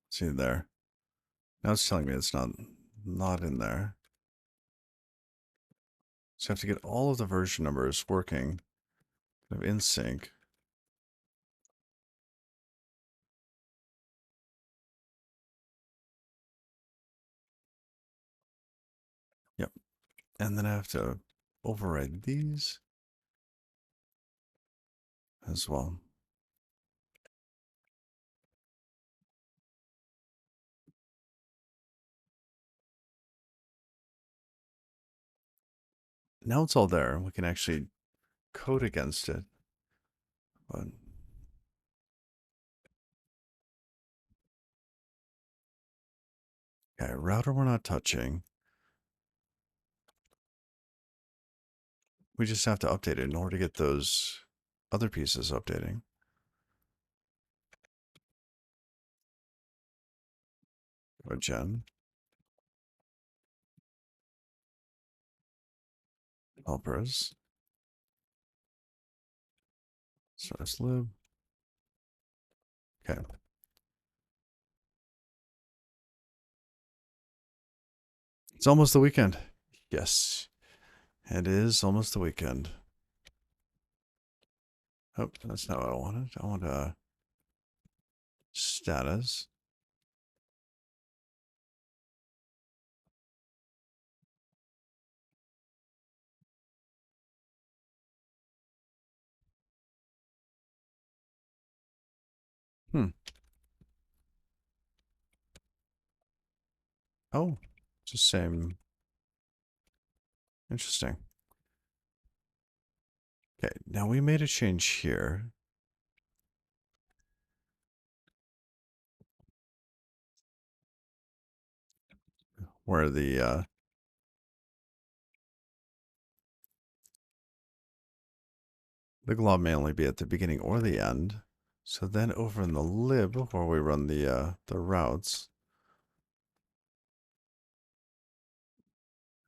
See there. Now it's telling me it's not in there. So I have to get all of the version numbers working in sync. Yep. And then I have to override these as well. Now it's all there. We can actually code against it. But okay, router we're not touching. We just have to update it in order to get those other pieces updating. Or gen. Helpers. Source lib. Okay. It's almost the weekend. Yes. It is almost the weekend. Oh, that's not what I wanted. I want a status. Hmm. Oh, it's the same. Interesting. Okay, now we made a change here where the glob may only be at the beginning or the end. So then over in the lib where we run the routes,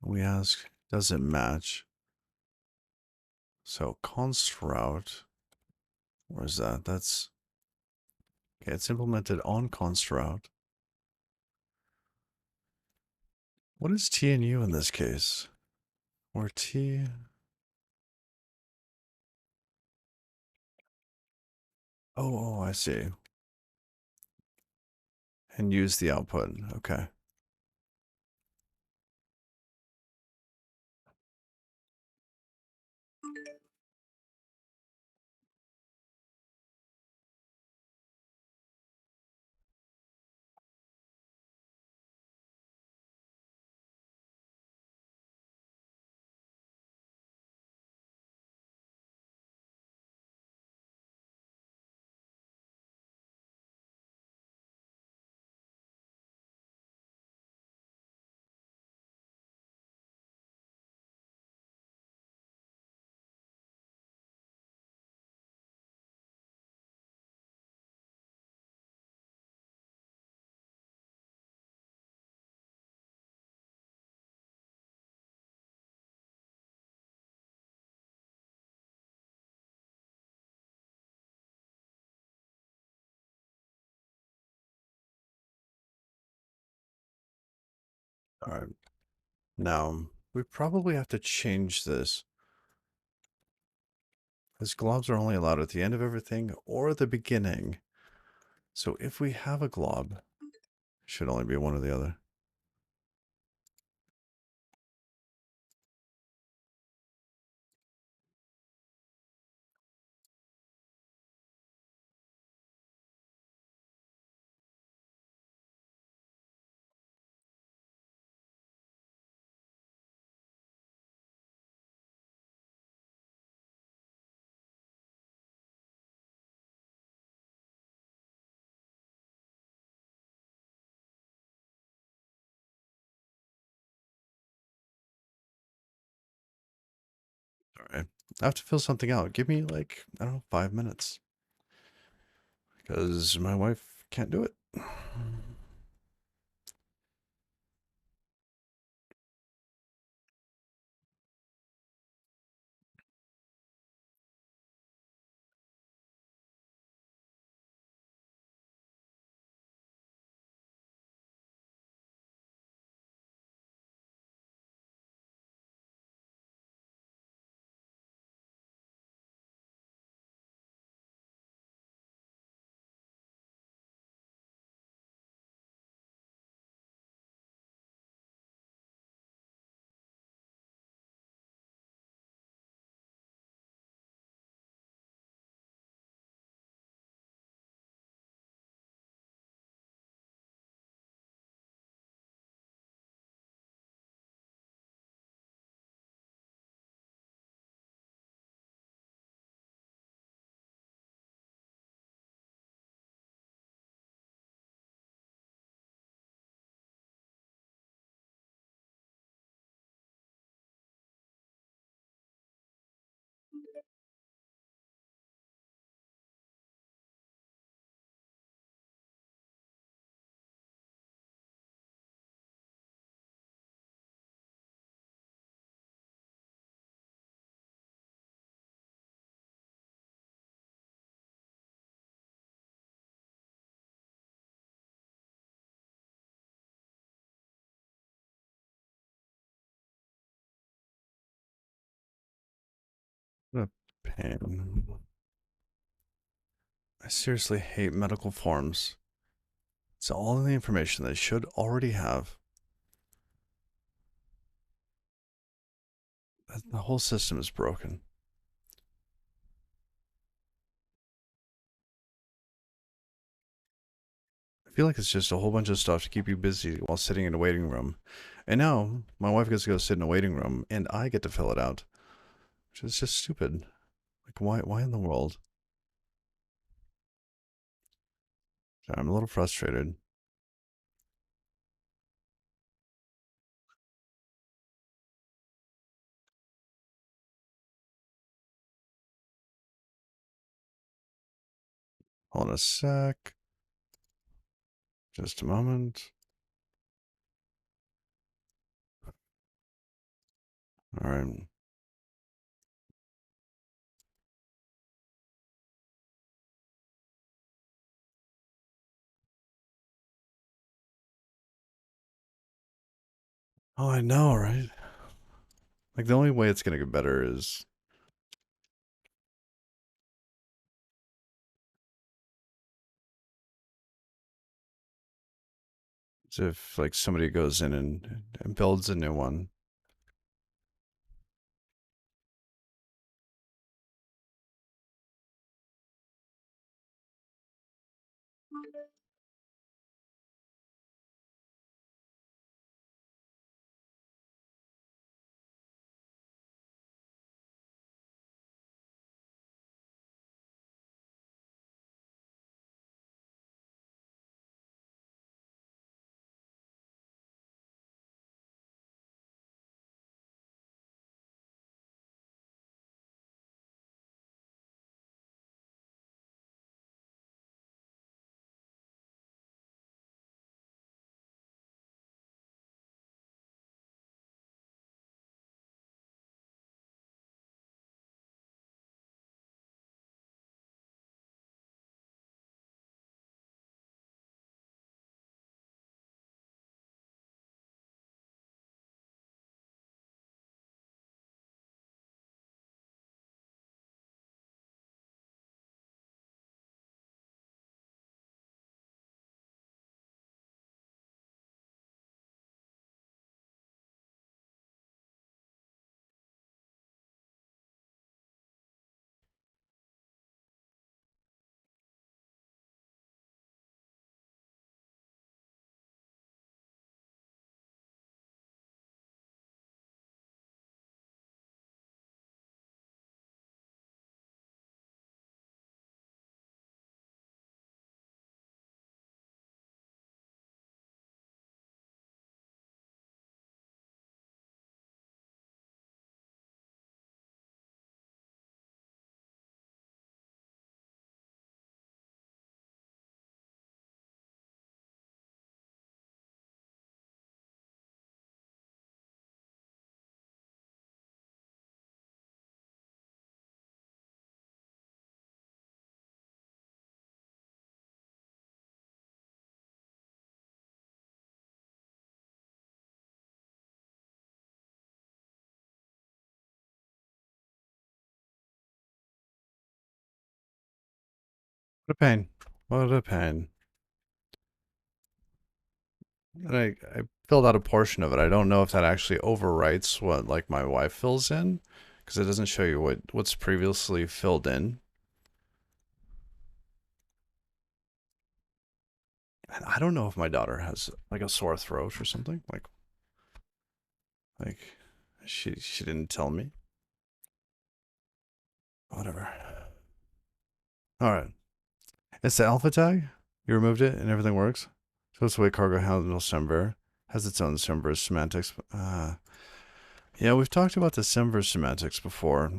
we ask, does it match? So const route, where's that? That's okay, it's implemented on const route. What is T and U in this case? Or T? Oh, I see. And use the output. Okay. All right. Now, we probably have to change this. Because globs are only allowed at the end of everything or the beginning. So if we have a glob, it should only be one or the other. All right. I have to fill something out. Give me like, I don't know, 5 minutes. Because my wife can't do it. What a pain. I seriously hate medical forms. It's all the information they should already have. The whole system is broken. feel like it's just a whole bunch of stuff to keep you busy while sitting in a waiting room. And now my wife gets to go sit in a waiting room and I get to fill it out, which is just stupid. Like why in the world? So I'm a little frustrated. Hold on a sec. Just a moment. All right. Oh, I know, right? Like the only way it's gonna get better is if like somebody goes in and builds a new one. What a pain. What a pain. And I filled out a portion of it. I don't know if that actually overwrites what like my wife fills in, because it doesn't show you what's previously filled in. And I don't know if my daughter has like a sore throat or something. Like she didn't tell me. Whatever. All right. It's the alpha tag. You removed it and everything works. So it's the way cargo handles Semver. Has its own Semver semantics. Yeah, we've talked about the Semver semantics before.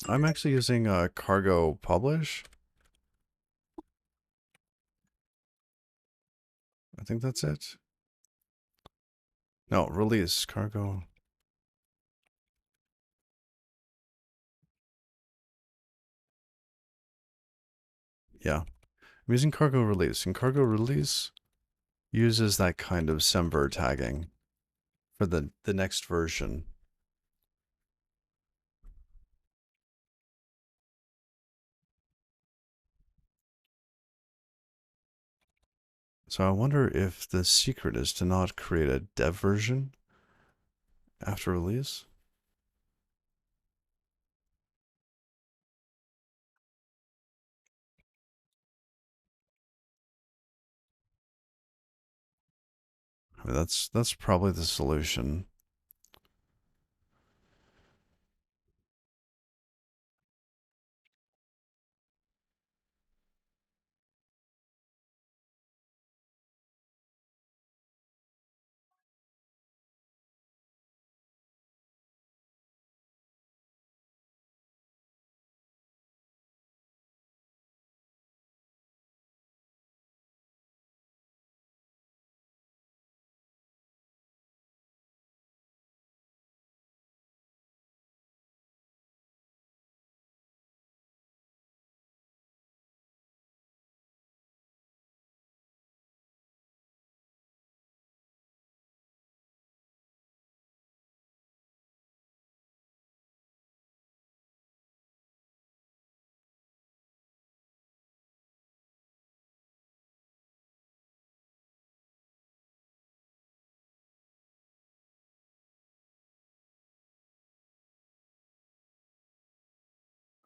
I'm actually using cargo publish. I think that's it. No, release cargo. Yeah, I'm using cargo release, and cargo release uses that kind of Semver tagging for the next version. So I wonder if the secret is to not create a dev version after release. I mean, that's probably the solution.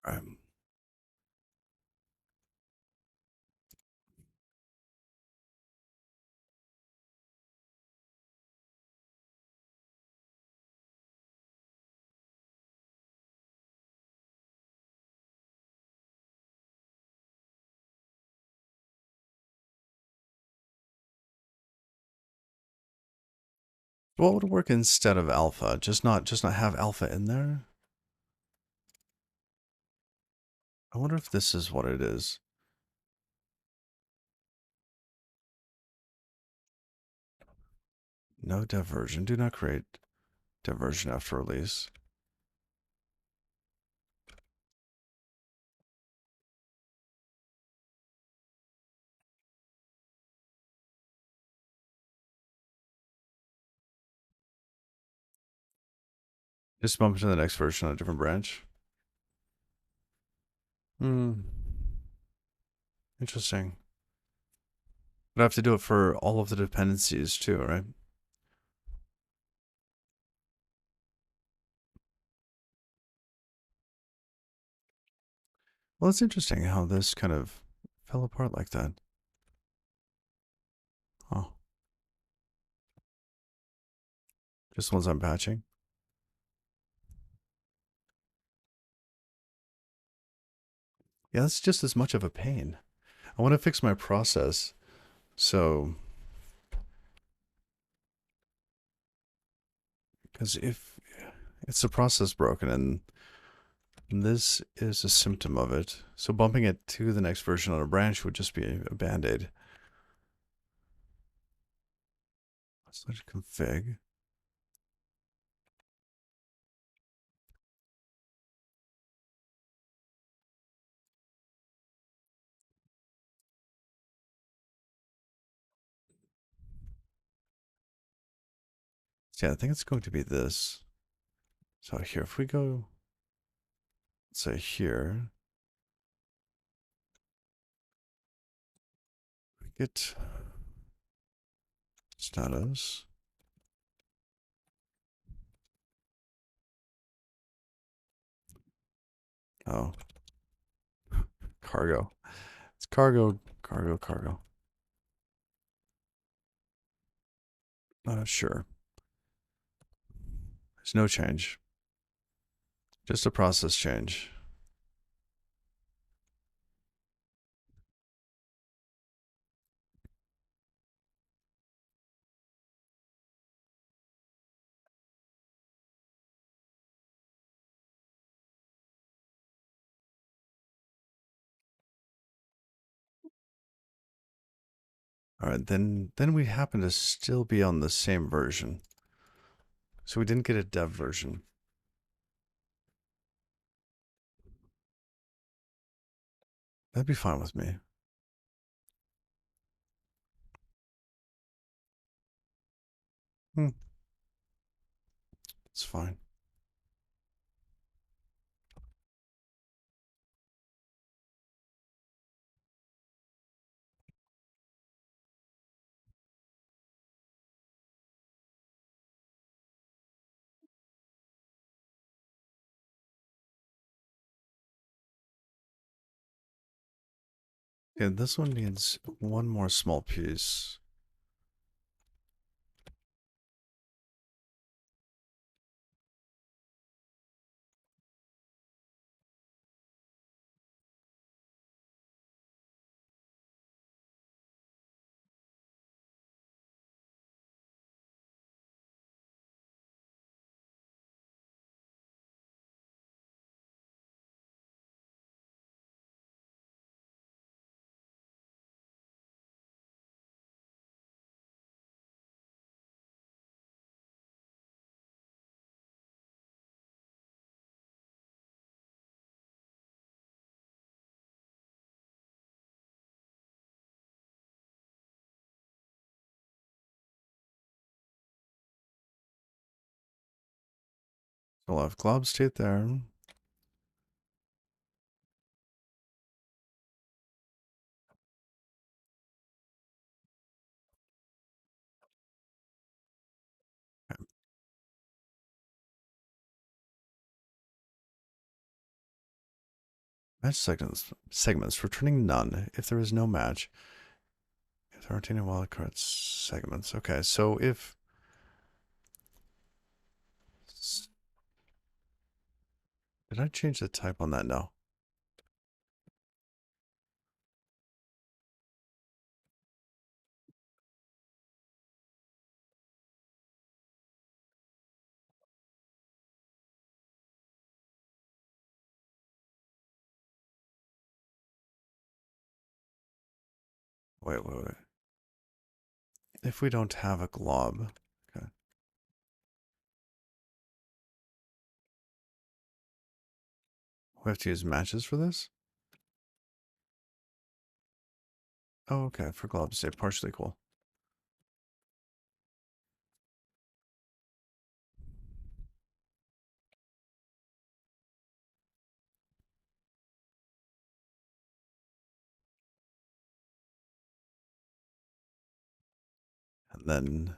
Um, what would work instead of alpha? Just not have alpha in there? I wonder if this is what it is. No diversion. Do not create diversion after release. Just bump to the next version on a different branch. Hmm. Interesting. But I have to do it for all of the dependencies too, right? Well, it's interesting how this kind of fell apart like that. Oh, just ones I'm patching. Yeah, that's just as much of a pain. I want to fix my process. So, because if it's a process broken and this is a symptom of it, so bumping it to the next version on a branch would just be a band-aid. Let's config. So yeah, I think it's going to be this. So here, if we go, let's say here, we get status. Oh, cargo. It's cargo, cargo, cargo. Sure. There's no change. Just a process change. All right, then we happen to still be on the same version. So we didn't get a dev version. That'd be fine with me. Hmm, it's fine. Yeah, this one needs one more small piece. We'll have glob state there. Match segments returning none if there is no match. If there aren't any wildcard segments. Okay, so if did I change the type on that? No. Wait. If we don't have a glob, okay. We have to use matches for this? Oh, okay. For glob to say partially cool. And then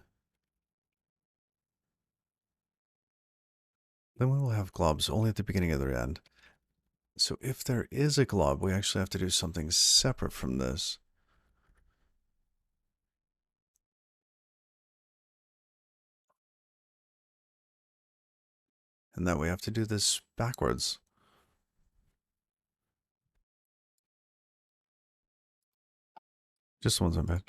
we will have globs only at the beginning of the end. So if there is a glob, we actually have to do something separate from this. And that we have to do this backwards. Just one second.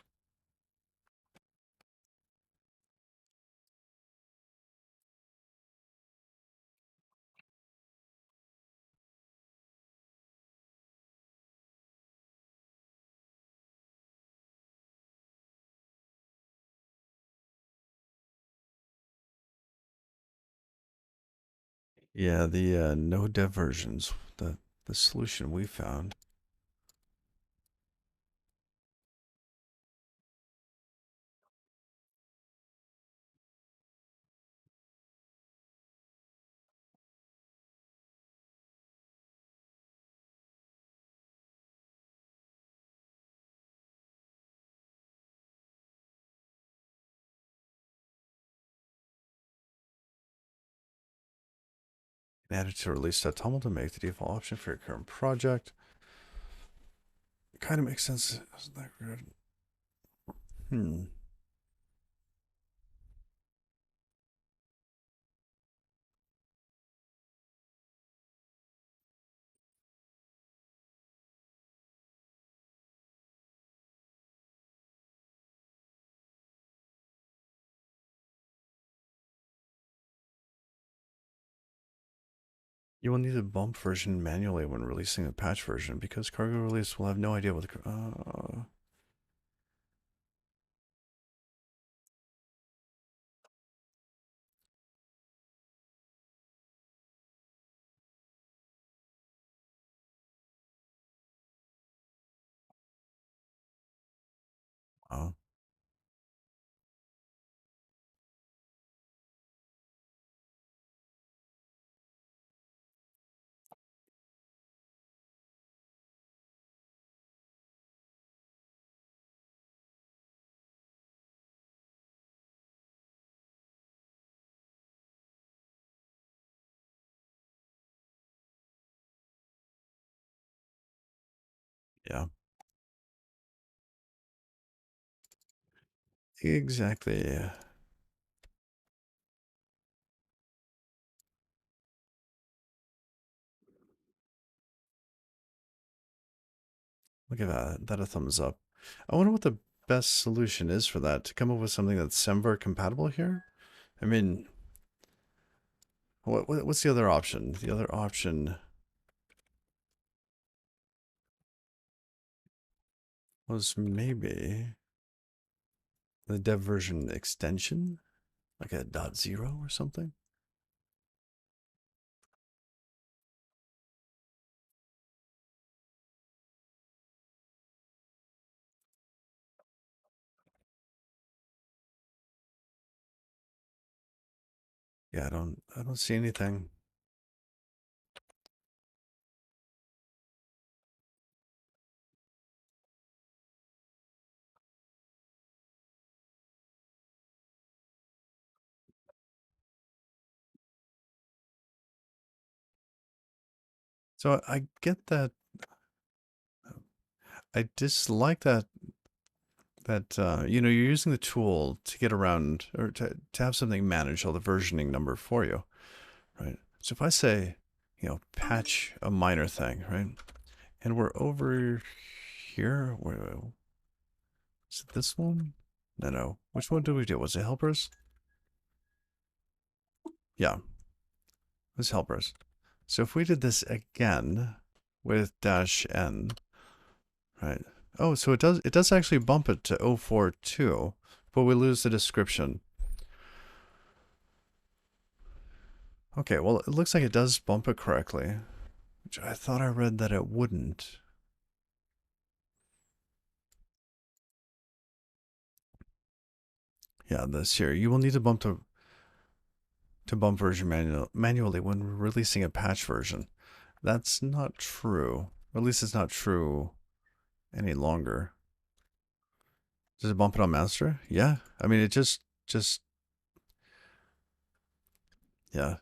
Yeah, the no dev versions, the solution we found. Added to release that tumble to make the default option for your current project. It kind of makes sense. Isn't that good? You will need to bump version manually when releasing the patch version because cargo release will have no idea what the. Wow. Yeah. Exactly. Look at that. That a thumbs up. I wonder what the best solution is for that. To come up with something that's Semver compatible here? I mean, what's the other option? The other option was maybe the dev version extension, like a .0 or something. Yeah, I don't see anything. So I get that. I dislike that you're using the tool to get around or to have something manage all the versioning number for you, right? So if I say, patch a minor thing, right? And we're over here. Is it this one? No, no. Which one did we do? Was it helpers? Yeah, it was helpers. So if we did this again with dash n, right? Oh, so it does actually bump it to 042, but we lose the description. Okay, well, it looks like it does bump it correctly, which I thought I read that it wouldn't. Yeah, this here. You will need to bump version manually when releasing a patch version. That's not true. Or at least it's not true any longer. Does it bump it on master? Yeah. I mean, it just yeah.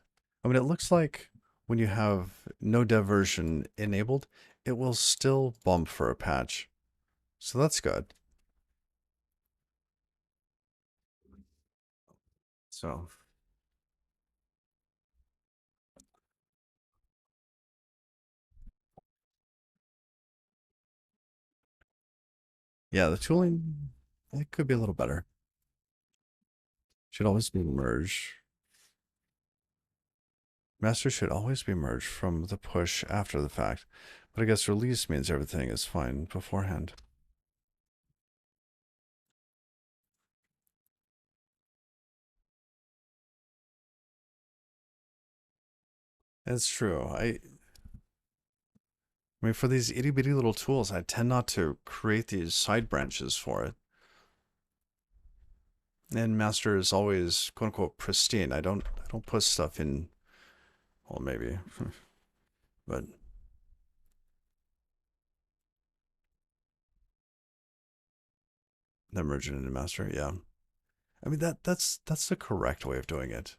I mean, it looks like when you have no dev version enabled, it will still bump for a patch. So that's good. So yeah, the tooling, it could be a little better. Should always be merged. Master should always be merged from the push after the fact. But I guess release means everything is fine beforehand. It's true. I mean, for these itty bitty little tools, I tend not to create these side branches for it. And master is always quote unquote pristine. I don't put stuff in, well, maybe, but then merge it into master. Yeah. I mean, that's the correct way of doing it.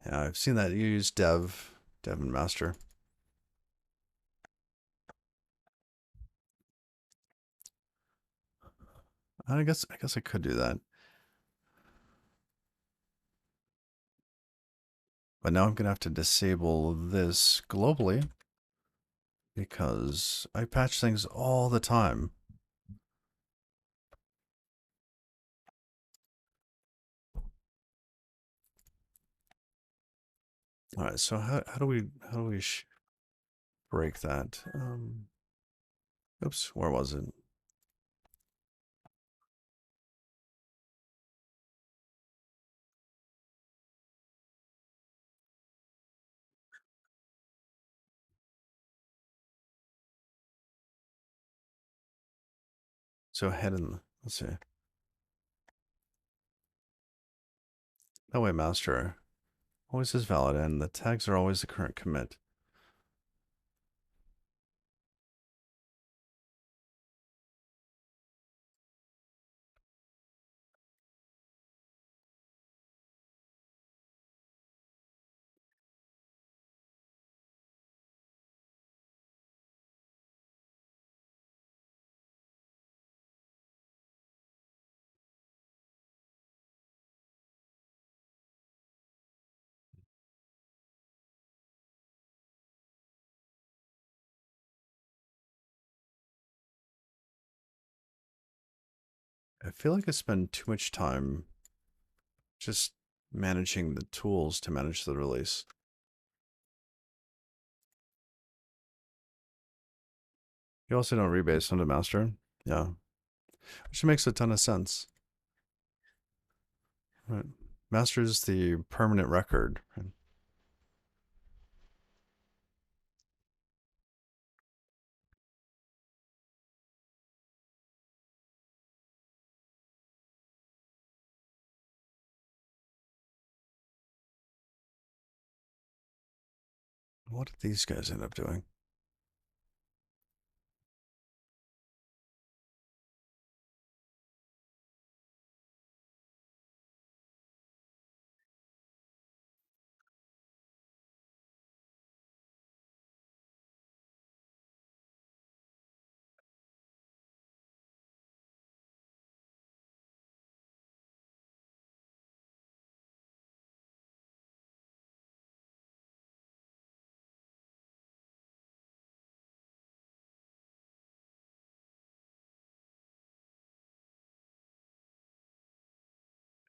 Yeah, I've seen that you use dev and master. I guess I could do that. But now I'm gonna have to disable this globally because I patch things all the time. All right, so how do we break that? Oops, where was it? So head in, let's see. That way master always is valid and the tags are always the current commit. I feel like I spend too much time just managing the tools to manage the release. You also don't rebase onto master. Yeah, which makes a ton of sense. Right. Master is the permanent record. Right? What did these guys end up doing?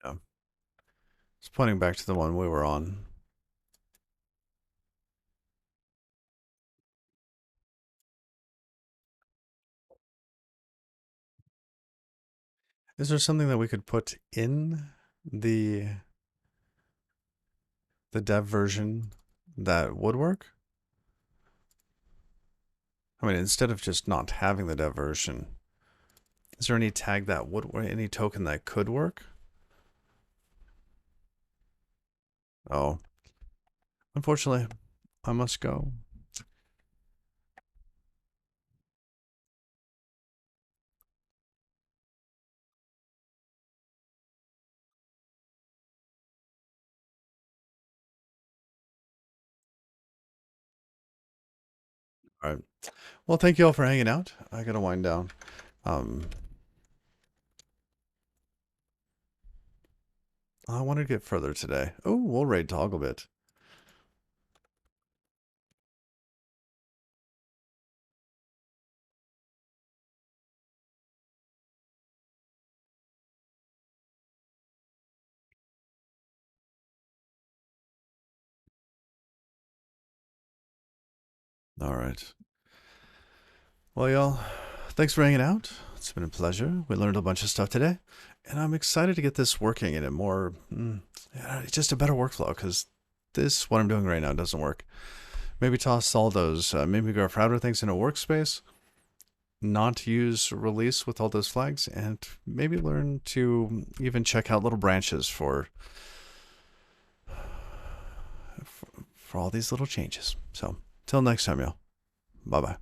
Yeah. It's pointing back to the one we were on. Is there something that we could put in the the dev version that would work? I mean, instead of just not having the dev version, is there any tag that would, or any token that could work? Oh, unfortunately, I must go. All right. Well, thank you all for hanging out. I gotta wind down. Um, I want to get further today. Oh, we'll raid Togglebit. All right. Well, y'all, thanks for hanging out. It's been a pleasure. We learned a bunch of stuff today, and I'm excited to get this working in a more, just a better workflow, because this, what I'm doing right now, doesn't work. Maybe toss all those mimeograph router things in a workspace, not use release with all those flags, and maybe learn to even check out little branches for all these little changes. So, till next time, y'all. Bye bye.